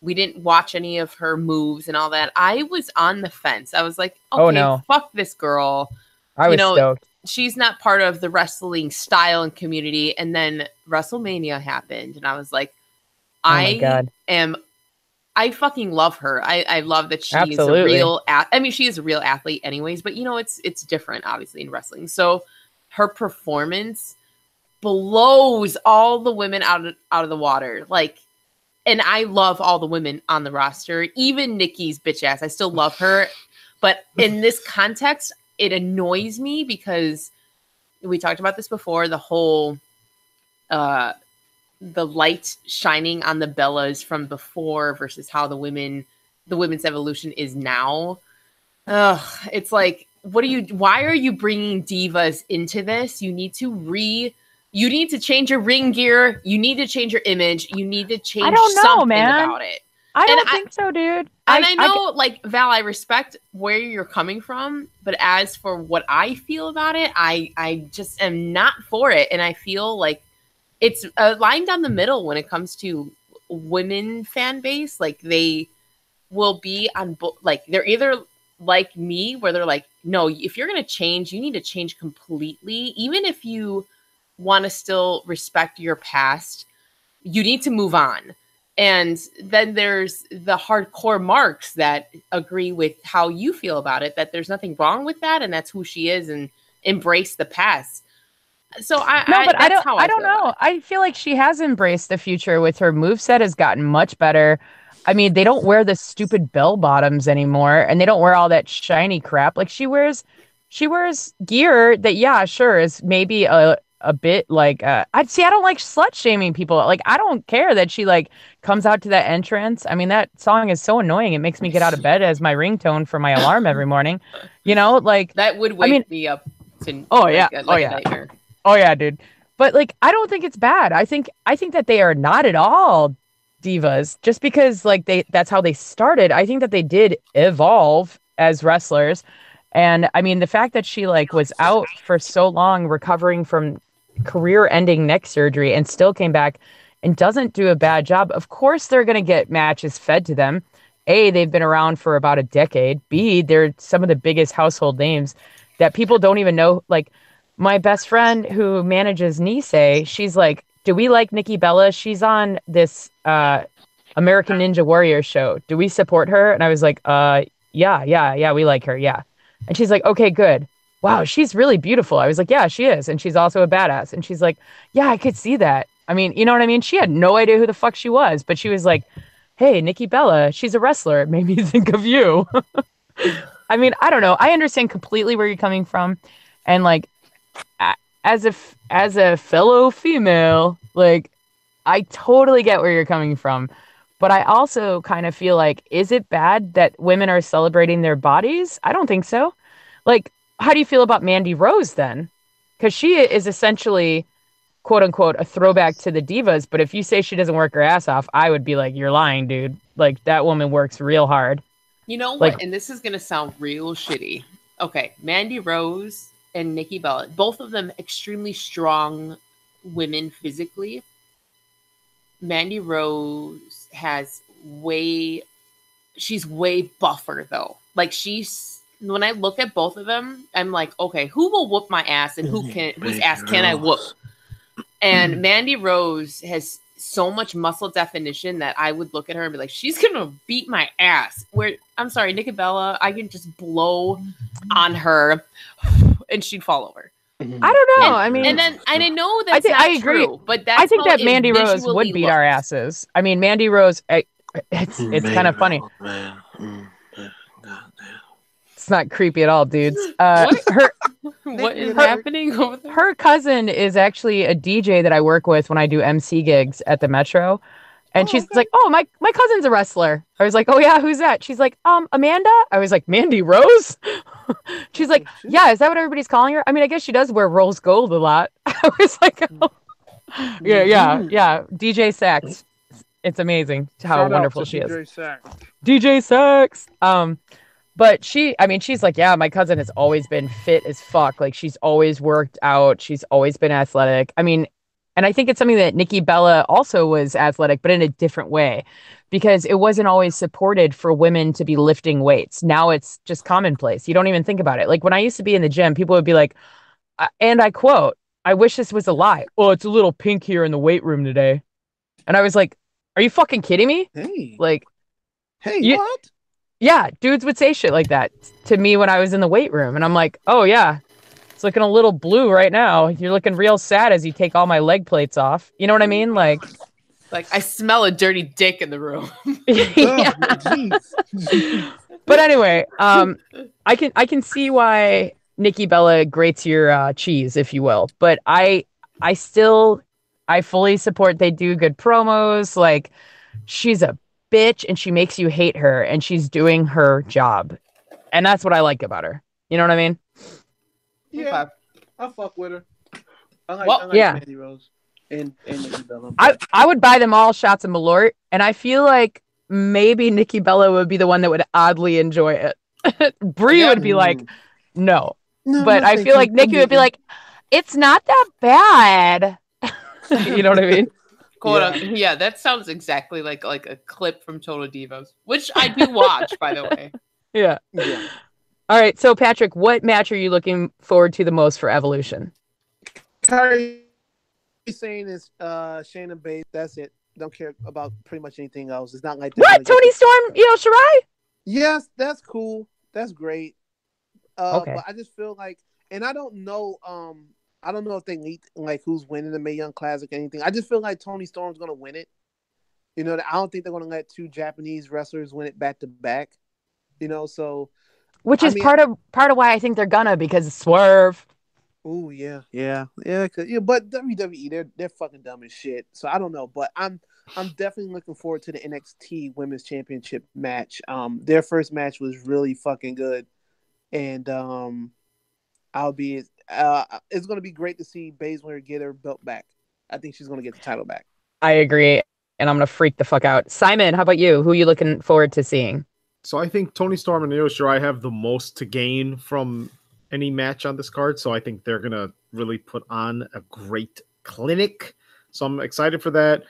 we didn't watch any of her moves and all that, I was on the fence. I was like, okay, oh, no. Fuck this girl. I was stoked. She's not part of the wrestling style and community. And then WrestleMania happened, and I was like, I fucking love her. I love that she's Absolutely. a real. She is a real athlete, anyways. But it's different, obviously, in wrestling. So her performance blows all the women out of the water. Like, and I love all the women on the roster, even Nikki's bitch ass. I still love her, but in this context, it annoys me because we talked about this before. The whole, the light shining on the Bellas from before versus how the women's evolution is now. It's like, why are you bringing divas into this? You need to change your ring gear. You need to change your image. You need to change something about it. I don't think so, dude. And I know, like, Val, I respect where you're coming from, but as for what I feel about it, I just am not for it. And I feel like it's a line down the middle when it comes to women fan base. Like, they will be on, like, they're either like me, where they're like, no, if you're going to change, you need to change completely. Even if you want to still respect your past, you need to move on. And then there's the hardcore marks that agree with how you feel about it, that there's nothing wrong with that, and that's who she is, and embrace the past. So I don't know. I feel like she has embraced the future with her moveset has gotten much better. I mean, they don't wear the stupid bell bottoms anymore, and they don't wear all that shiny crap. Like, she wears gear that, yeah, sure, is maybe a bit like I don't like slut shaming people. Like, I don't care that she like comes out to that entrance. I mean, that song is so annoying. It makes me get out of bed as my ringtone for my alarm every morning. Like, that would wake me up to a nightmare. Oh yeah, dude. But like, I don't think it's bad. I think that they are not at all divas just because like that's how they started. I think that they did evolve as wrestlers. And I mean, the fact that she like was out for so long recovering from career-ending neck surgery and still came back and doesn't do a bad job. Of course, they're going to get matches fed to them. A, they've been around for about a decade. B, they're some of the biggest household names that people don't even know. Like, my best friend who manages Nisei, she's like, do we like Nikki Bella? She's on this American Ninja Warrior show. Do we support her? And I was like, yeah, we like her. Yeah. And she's like, okay, good. Wow, she's really beautiful. I was like, yeah, she is. And she's also a badass. And she's like, yeah, I could see that. I mean, you know what I mean? She had no idea who the fuck she was, but she was like, hey, Nikki Bella, she's a wrestler. It made me think of you. I mean, I don't know. I understand completely where you're coming from. And like, as a fellow female, like, I totally get where you're coming from. But I also kind of feel like, is it bad that women are celebrating their bodies? I don't think so. Like, how do you feel about Mandy Rose then? Because she is essentially, quote unquote, a throwback to the divas. But if you say she doesn't work her ass off, I would be like, you're lying, dude. Like, that woman works real hard. You know what? And this is going to sound real shitty. Okay, Mandy Rose and Nikki Bella, both of them extremely strong women physically. Mandy Rose has way she's way buffer though. Like when I look at both of them, I'm like, okay, who will whoop my ass and whose ass can I whoop? And Mandy Rose has so much muscle definition that I would look at her and be like, she's gonna beat my ass. Where I'm sorry, Nikki Bella, I can just blow on her and she'd fall over. I don't know. And I know that's I agree. True, but that's I think that Mandy Mandy Rose would beat our asses. I mean, Mandy Rose, it's kind of funny. It's not creepy at all, dudes. What is happening over there? Her cousin is actually a DJ that I work with when I do MC gigs at the Metro. And she's like, oh, my cousin's a wrestler. I was like, oh, yeah, who's that? She's like, Amanda? I was like, Mandy Rose? She's like, yeah, is that what everybody's calling her? I mean, I guess she does wear rose gold a lot. I was like, oh. yeah. DJ Sax. It's amazing how wonderful she is. DJ Sax. But she's like, yeah, my cousin has always been fit as fuck. Like, she's always worked out. She's always been athletic. I mean, and I think it's something that Nikki Bella also was athletic, but in a different way, because it wasn't always supported for women to be lifting weights. Now it's just commonplace. You don't even think about it. Like, when I used to be in the gym, people would be like, and I quote, I wish this was a lie. Oh, it's a little pink here in the weight room today. And I was like, are you fucking kidding me? Hey. Like, what? Yeah, dudes would say shit like that to me when I was in the weight room. And I'm like, oh, yeah, it's looking a little blue right now. You're looking real sad as you take all my leg plates off. You know what I mean? Like I smell a dirty dick in the room. But anyway, I can see why Nikki Bella grates your cheese, if you will. But I fully support they do good promos. Like, she's a bitch and she makes you hate her and she's doing her job. And that's what I like about her. You know what I mean? Yeah. I fuck with her. I like Mandy Rose and Nikki Bella. I would buy them all shots of Malort, and I feel like maybe Nikki Bella would be the one that would oddly enjoy it. Brie would be like, no. But I feel like Nikki would be like, it's not that bad. You know what I mean? Yeah, that sounds exactly like a clip from Total Divas, which I do watch, by the way. Yeah. All right, so Patrick, what match are you looking forward to the most for Evolution? Kyrie saying is Shayna Baszler. That's it. Don't care about pretty much anything else. It's not like what? Toni Storm, Shirai? Yes, that's cool. That's great. Okay. But I just feel like, and I don't know if they need like who's winning the Mae Young Classic or anything. I just feel like Toni Storm's gonna win it. You know, I don't think they're gonna let two Japanese wrestlers win it back to back. You know, so which is part of why I think they're gonna, because it's Swerve. Oh yeah. But WWE, they're fucking dumb as shit. So I don't know, but I'm definitely looking forward to the NXT Women's Championship match. Their first match was really fucking good, and it's going to be great to see Baszler get her belt back. I think she's going to get the title back. I agree, and I'm going to freak the fuck out. Simon, how about you? Who are you looking forward to seeing? So I think Toni Storm and Io Shirai have the most to gain from any match on this card. So I think they're going to really put on a great clinic. So I'm excited for that.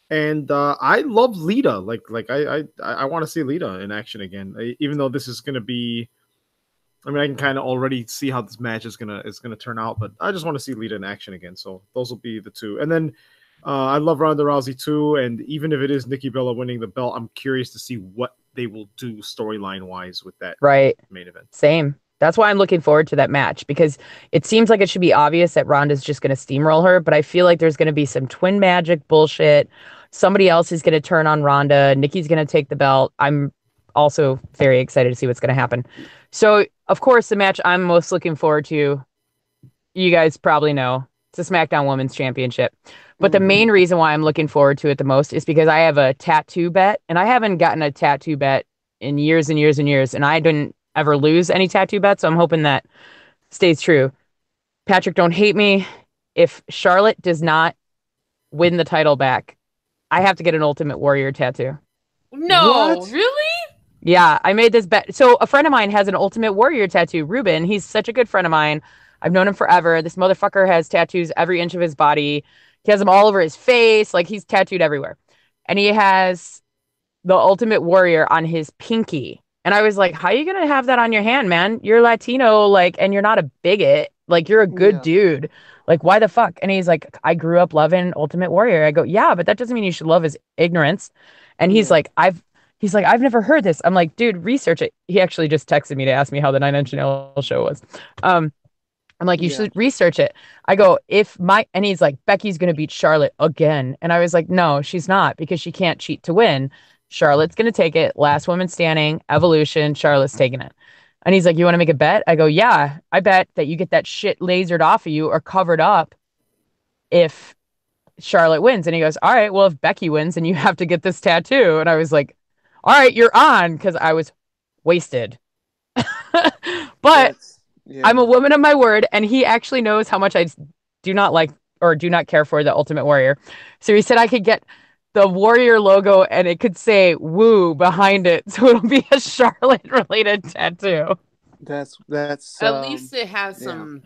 And I love Lita. Like I want to see Lita in action again, even though this is going to be, I mean, I can kind of already see how this match is gonna turn out, but I just want to see Lita in action again. So those will be the two. And then I love Ronda Rousey too. And even if it is Nikki Bella winning the belt, I'm curious to see what they will do storyline wise with that main event. Same. That's why I'm looking forward to that match, because it seems like it should be obvious that Ronda's just going to steamroll her, but I feel like there's going to be some twin magic bullshit. Somebody else is going to turn on Ronda. Nikki's going to take the belt. I'm also very excited to see what's going to happen. So, of course, the match I'm most looking forward to, you guys probably know, it's the SmackDown Women's Championship. But the main reason why I'm looking forward to it the most is because I have a tattoo bet, and I haven't gotten a tattoo bet in years and years and years, and I didn't ever lose any tattoo bets, so I'm hoping that stays true. Patrick, don't hate me. If Charlotte does not win the title back, I have to get an Ultimate Warrior tattoo. No, what? Really? Yeah, I made this bet. So a friend of mine has an Ultimate Warrior tattoo, Ruben. He's such a good friend of mine. I've known him forever. This motherfucker has tattoos every inch of his body. He has them all over his face. Like, he's tattooed everywhere. And he has the Ultimate Warrior on his pinky. And I was like, how are you going to have that on your hand, man? You're Latino, like, and you're not a bigot. Like, you're a good dude. Like, why the fuck? And he's like, I grew up loving Ultimate Warrior. I go, yeah, but that doesn't mean you should love his ignorance. And he's like, I've never heard this. I'm like, dude, research it. He actually just texted me to ask me how the 9 Inch Nails show was. I'm like, you should research it. I go, and he's like, Becky's going to beat Charlotte again. And I was like, no, she's not, because she can't cheat to win. Charlotte's going to take it. Last woman standing, Evolution, Charlotte's taking it. And he's like, you want to make a bet? I go, yeah, I bet that you get that shit lasered off of you or covered up if Charlotte wins. And he goes, all right, well, if Becky wins, then you have to get this tattoo. And I was like, all right, you're on, because I was wasted. But I'm a woman of my word, and he actually knows how much I do not like or do not care for the Ultimate Warrior. So he said I could get the Warrior logo and it could say "Woo" behind it, so it'll be a Charlotte related tattoo. That's at least it has some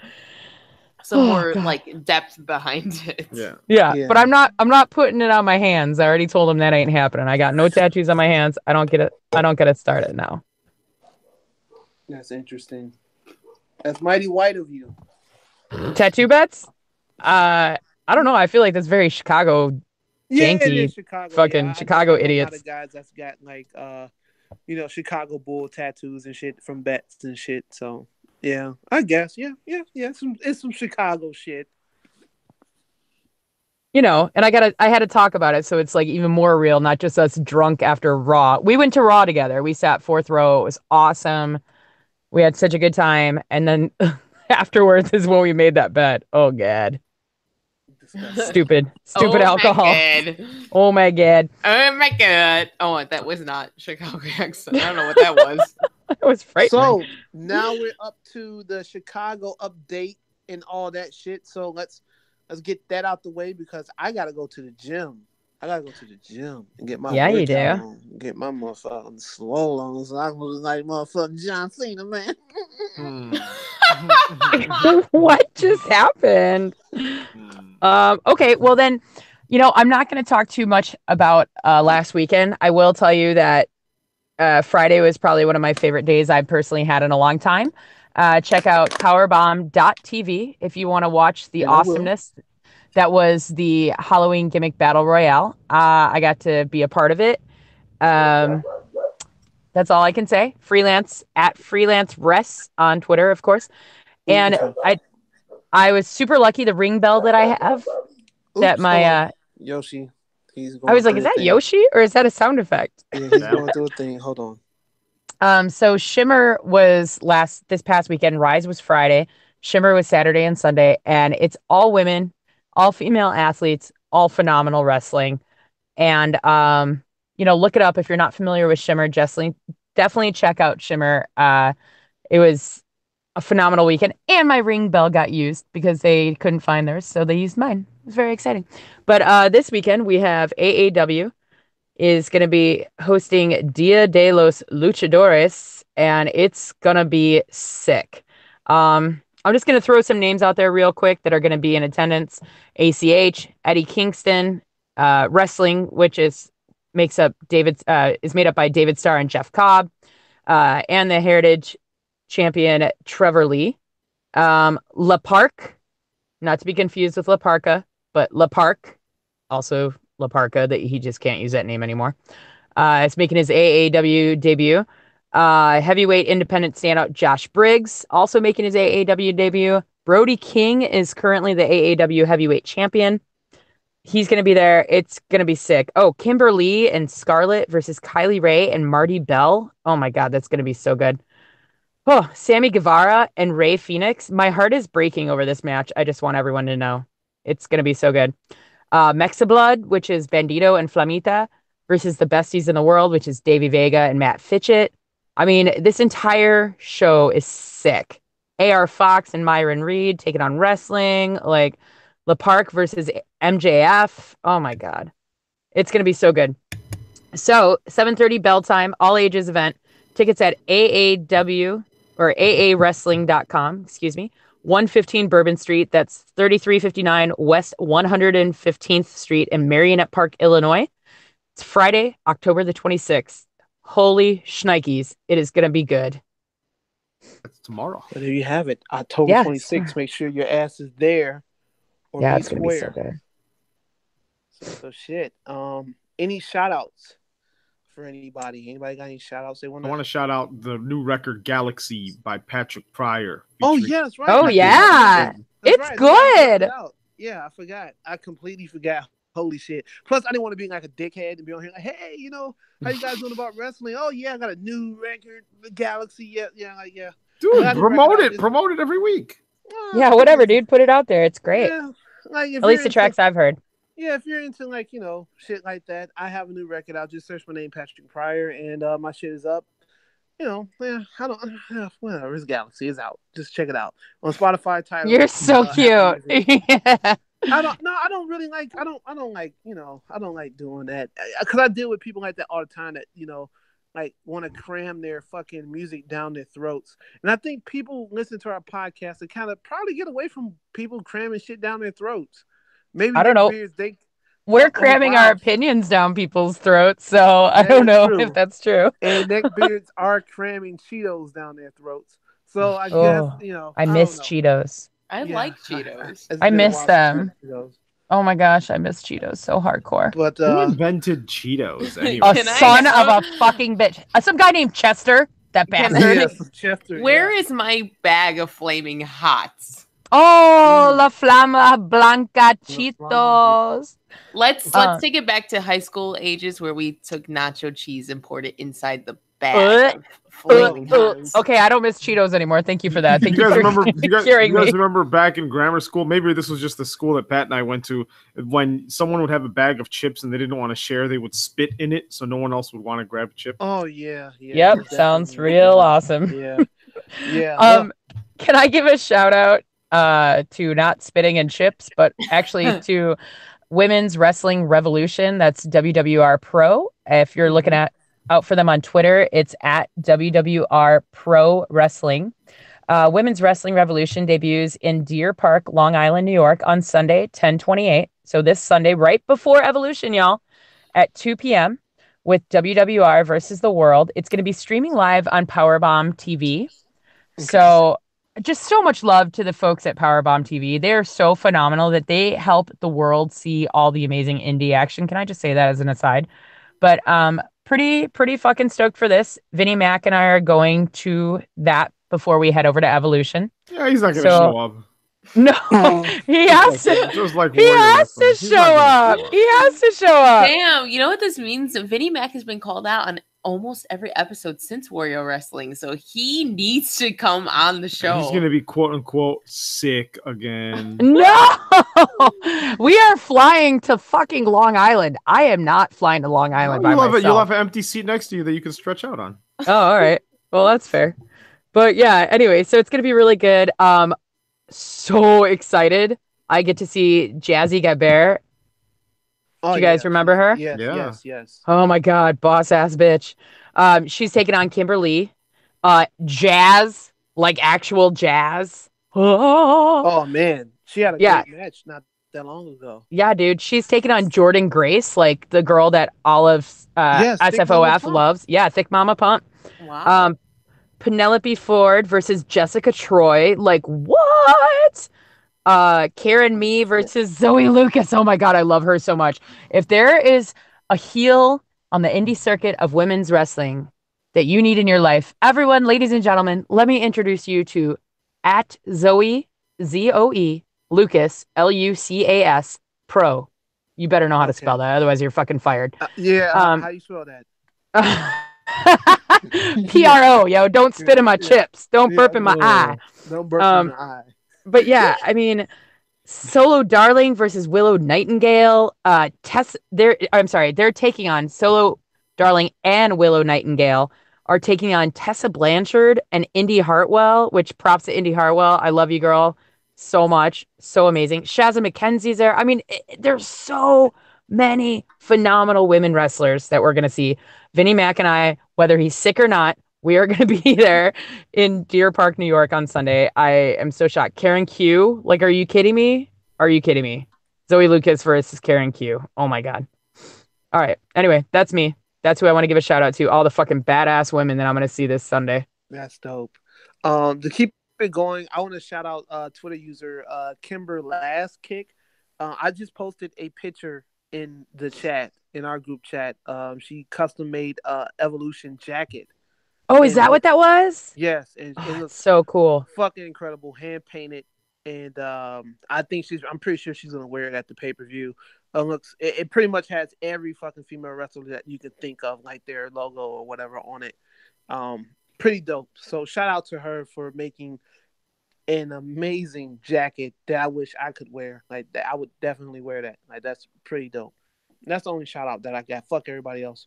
more like depth behind it. Yeah. But I'm not putting it on my hands. I already told him that ain't happening. I got no tattoos on my hands. I don't get it started now. That's interesting. That's mighty white of you. Tattoo bets? I don't know. I feel like that's very Chicago. Janky, Chicago. fucking Chicago idiots. A lot of guys that's got like Chicago Bull tattoos and shit from bets and shit. So yeah, I guess it's some Chicago shit. And I had to talk about it, so it's like even more real, not just us drunk after Raw. We went to Raw together. We sat fourth row. It was awesome. We had such a good time, and then afterwards is when we made that bet. Oh god. Stupid alcohol. Oh my god. Oh my god. Oh, that was not Chicago accent. I don't know what that was. It was frightening. So now we're up to the Chicago update and all that shit. So let's get that out the way, because I gotta go to the gym. I gotta go to the gym and get my you do. On, get my motherfucking swole on, so I was like motherfucking John Cena, man. What just happened? Okay, well then, I'm not going to talk too much about last weekend. I will tell you that Friday was probably one of my favorite days I've personally had in a long time. Check out powerbomb.tv if you want to watch the awesomeness that was the Halloween gimmick battle royale. I got to be a part of it. That's all I can say. Freelance @freelance on Twitter, of course. And I was super lucky. The ring bell that I have, that my Yoshi, he's going. I was like, is that Yoshi or is that a sound effect? Yeah, he's going through a thing. Hold on. So Shimmer was this past weekend. Rise was Friday. Shimmer was Saturday and Sunday, and it's all women, all female athletes, all phenomenal wrestling. And look it up if you're not familiar with Shimmer. Definitely check out Shimmer. It was a phenomenal weekend, and my ring bell got used because they couldn't find theirs, so they used mine. It was very exciting. But this weekend we have AAW is going to be hosting Dia de los Luchadores, and it's going to be sick. I'm just going to throw some names out there real quick that are going to be in attendance. ACH, Eddie Kingston, Wrestling, which is made up by David Starr and Jeff Cobb, and the Heritage champion Trevor Lee. La Park, not to be confused with La Parka, but La Park, also La Parka, that he just can't use that name anymore. It's making his AAW debut. Heavyweight independent standout Josh Briggs, also making his AAW debut. Brody King is currently the AAW heavyweight champion. He's going to be there. It's going to be sick. Oh, Kimberly and Scarlett versus Kylie Ray and Marty Bell. Oh my God, that's going to be so good. Oh, Sammy Guevara and Ray Phoenix. My heart is breaking over this match. I just want everyone to know. It's going to be so good. Mexiblood, which is Bandito and Flamita, versus the besties in the world, which is Davey Vega and Matt Fitchett. I mean, this entire show is sick. AR Fox and Myron Reed taking on wrestling. Like, La Park versus MJF. Oh, my God. It's going to be so good. So, 7:30 bell time, all ages event. Tickets at AAW or AAWrestling.com, 115 Bourbon Street. That's 3359 West 115th Street in Marionette Park, Illinois. It's Friday, October the 26th. Holy shnikes. It is going to be good. That's tomorrow. So there you have it. October Yeah, 26th. Make sure your ass is there or Yeah, be it's going to be so square. good. So shit. Any shout outs for anybody? Anybody got any shout outs they want I want to shout out the new record Galaxy by Patrick Pryor. Oh featuring- yeah, that's right. Oh, That's yeah. right. It's That's right. Nobody brought good. it out. Yeah, I forgot. I completely forgot. Holy shit. Plus, I didn't want to be like a dickhead and be on here like, hey, how you guys doing about wrestling? Oh yeah, I got a new record, Galaxy. Yeah. Dude, Glad to promote recognize it. Promote it every week. Yeah, whatever, dude. Put it out there. It's great. Yeah, like if At least you're the tracks I've heard. Yeah, if you're into like shit like that, I have a new record. I'll just search my name, Patrick Pryor, and my shit is up. I don't. Whatever, it's Galaxy is out. Just check it out on Spotify. Tidal. You're so Apple cute. Music. Yeah. I don't really like. I don't like. I don't like doing that because I deal with people like that all the time. That like want to cram their fucking music down their throats. And I think people listen to our podcast and kind of probably get away from people cramming shit down their throats. Maybe I don't know. We're cramming our opinions down people's throats, so I don't know if that's true. And neckbeards are cramming Cheetos down their throats. So I guess, I miss Cheetos. I like Cheetos. It's I been a miss while them. since Cheetos. Oh my gosh, I miss Cheetos so hardcore. But Who invented Cheetos anyway? A son of a fucking bitch. Some guy named Chester. That bastard. Yes, Chester. Where is my bag of flaming hots? Oh, La Flama Blanca Cheetos. Let's take it back to high school ages where we took nacho cheese and poured it inside the bag of flaming hots. Okay, I don't miss Cheetos anymore. Thank you for that. Thank you guys for remember? You guys curing me. remember back in grammar school? Maybe this was just the school that Pat and I went to. When someone would have a bag of chips and they didn't want to share, they would spit in it so no one else would want to grab a chip. Oh yeah. Yep, sounds real awesome. Yeah. Can I give a shout out to not spitting in chips, but actually to Women's Wrestling Revolution? That's WWR Pro. If you're looking out for them on Twitter, it's at WWR Pro Wrestling. Women's Wrestling Revolution debuts in Deer Park, Long Island, New York on Sunday, 10/28. So this Sunday, right before Evolution, y'all, at 2 p.m. with WWR versus the World. It's going to be streaming live on Powerbomb TV. Okay. So just so much love to the folks at Powerbomb TV. They're so phenomenal that they help the world see all the amazing indie action. Can I just say that as an aside? But pretty fucking stoked for this. Vinnie Mac and I are going to that before we head over to Evolution. Yeah, he's not going to show up. No, he has to. Just like he has to show up. He has to show up. Damn, you know what this means? Vinnie Mac has been called out on almost every episode since Wario Wrestling, so he needs to come on the show. He's going to be quote unquote sick again. No, we are flying to fucking Long Island. I am not flying to Long Island by myself. You'll have an empty seat next to you that you can stretch out on. Oh, all right. Well, that's fair. But yeah, anyway, so it's going to be really good. So excited. I get to see Jazzy Gabert. Do you guys remember her? Yes. Oh my God, boss ass bitch. She's taking on Kimberly. Jazz, like actual jazz. Oh man, she had a great match not that long ago. Yeah, dude. She's taking on Jordan Grace, like the girl that all of SFOF loves. Yeah, Thick Mama Pump. Wow. Penelope Ford versus Jessica Troy. Like, what? Karen Me versus Zoe Lucas. Oh my God, I love her so much. If there is a heel on the indie circuit of women's wrestling that you need in your life, everyone, ladies and gentlemen, let me introduce you to at Zoe, Zoe Lucas, Lucas Pro. You better know how to spell that, otherwise you're fucking fired. How you spell that? PRO, yo, don't spit in my chips. Don't burp in my eye. Don't burp in my eye. But yeah, I mean, Solo Darling versus Willow Nightingale. They're taking on Solo Darling and Willow Nightingale are taking on Tessa Blanchard and Indy Hartwell, which props to Indy Hartwell. I love you, girl, so much. So amazing. Shazza McKenzie's there. I mean, there's so many phenomenal women wrestlers that we're going to see. Vinnie Mac and I, whether he's sick or not, we are going to be there in Deer Park, New York on Sunday. I am so shocked. Karen Q, like, are you kidding me? Are you kidding me? Zoe Lucas versus Karen Q. Oh my God. All right. Anyway, that's me. That's who I want to give a shout out to. All the fucking badass women that I'm going to see this Sunday. That's dope. To keep it going, I want to shout out Twitter user Kimber Last Kick. I just posted a picture in the chat, in our group chat. She custom made Evolution jacket. Oh, is that what that was? Yes, and Oh, it looks so cool. fucking incredible, hand painted, and I think I'm pretty sure she's gonna wear it at the pay-per-view. It pretty much has every fucking female wrestler that you could think of, like their logo or whatever on it. Pretty dope. So shout out to her for making an amazing jacket that I wish I could wear. Like that, I would definitely wear that. Like that's pretty dope. That's the only shout out that I got. Fuck everybody else.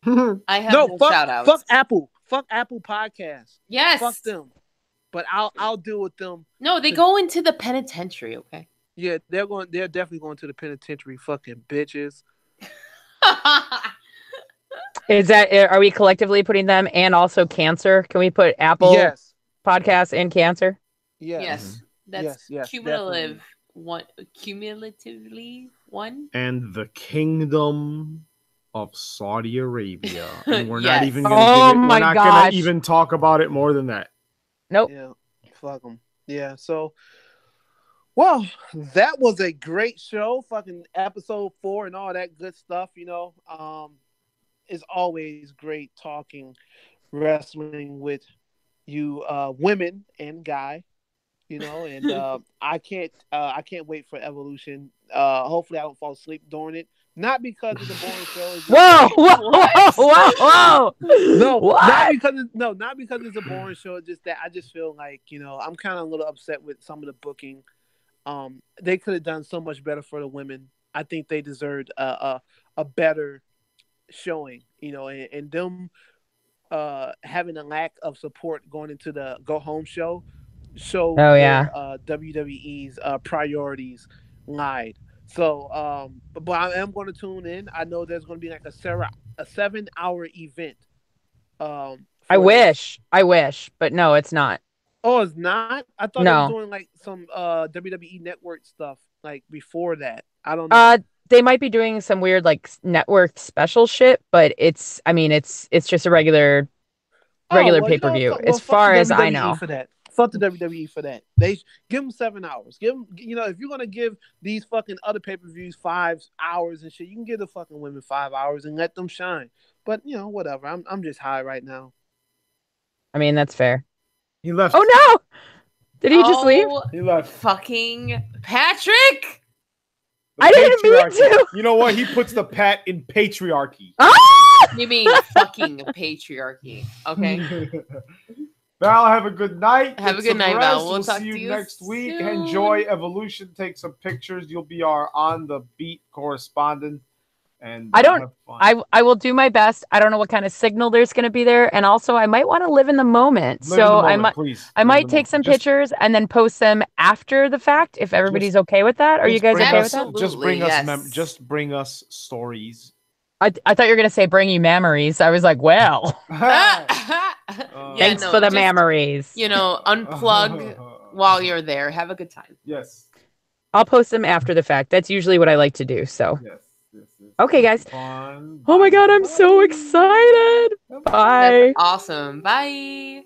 I have no fuck, shout outs. Fuck Apple. Fuck Apple Podcasts. Yes. Fuck them. But I'll deal with them. No, they go into the penitentiary, okay? Yeah, they're definitely going to the penitentiary, fucking bitches. Is that, are we collectively putting them and also cancer? Can we put Apple Podcasts and cancer? Yes. That's cumulative. Cumulatively one. And the kingdom of Saudi Arabia. And we're not even gonna even talk about it more than that. Nope. Yeah. Fuck them. Yeah. So, well, that was a great show. Fucking episode 4 and all that good stuff. You know, it's always great talking wrestling with you, women and Guy. You know, and I can't wait for Evolution. Hopefully, I don't fall asleep during it. Not because it's a boring show. Whoa! No, what? Not because it's a boring show. It's just that I just feel like, you know, I'm kind of a little upset with some of the booking. They could have done so much better for the women. I think they deserved a better showing. You know, and them having a lack of support going into the Go Home show. So WWE's priorities lied. So, but I am going to tune in. I know there's going to be like a 7-hour event. I wish, but no, it's not. Oh, it's not? I thought they were doing like some WWE network stuff like before that. I don't know. They might be doing some weird like network special shit, but it's just a regular pay-per-view as far as I know. For that. Fuck the WWE for that. They give them 7 hours. Give them, you know, if you're gonna give these fucking other pay-per-views 5 hours and shit, you can give the fucking women 5 hours and let them shine. But you know, whatever. I'm just high right now. I mean, that's fair. He left. Oh no! Did he just leave? He left. Fucking Patrick! I didn't mean to. You know what? He puts the pat in patriarchy. You mean fucking patriarchy? Okay. Val, have a good night. Have a good night, Val. We'll see you next week. Enjoy Evolution. Take some pictures. You'll be our on the beat correspondent. And I will do my best. I don't know what kind of signal there's going to be there, and also I might want to live in the moment. I might take some pictures and then post them after the fact if everybody's okay with that. Are you guys okay with that? Just bring us stories. I thought you were going to say bring you memories. I was like, well. Thanks for the memories. You know, unplug while you're there. Have a good time. Yes. I'll post them after the fact. That's usually what I like to do. So. Yes. Okay, guys. Oh my God, I'm so excited. Bye. That's awesome. Bye.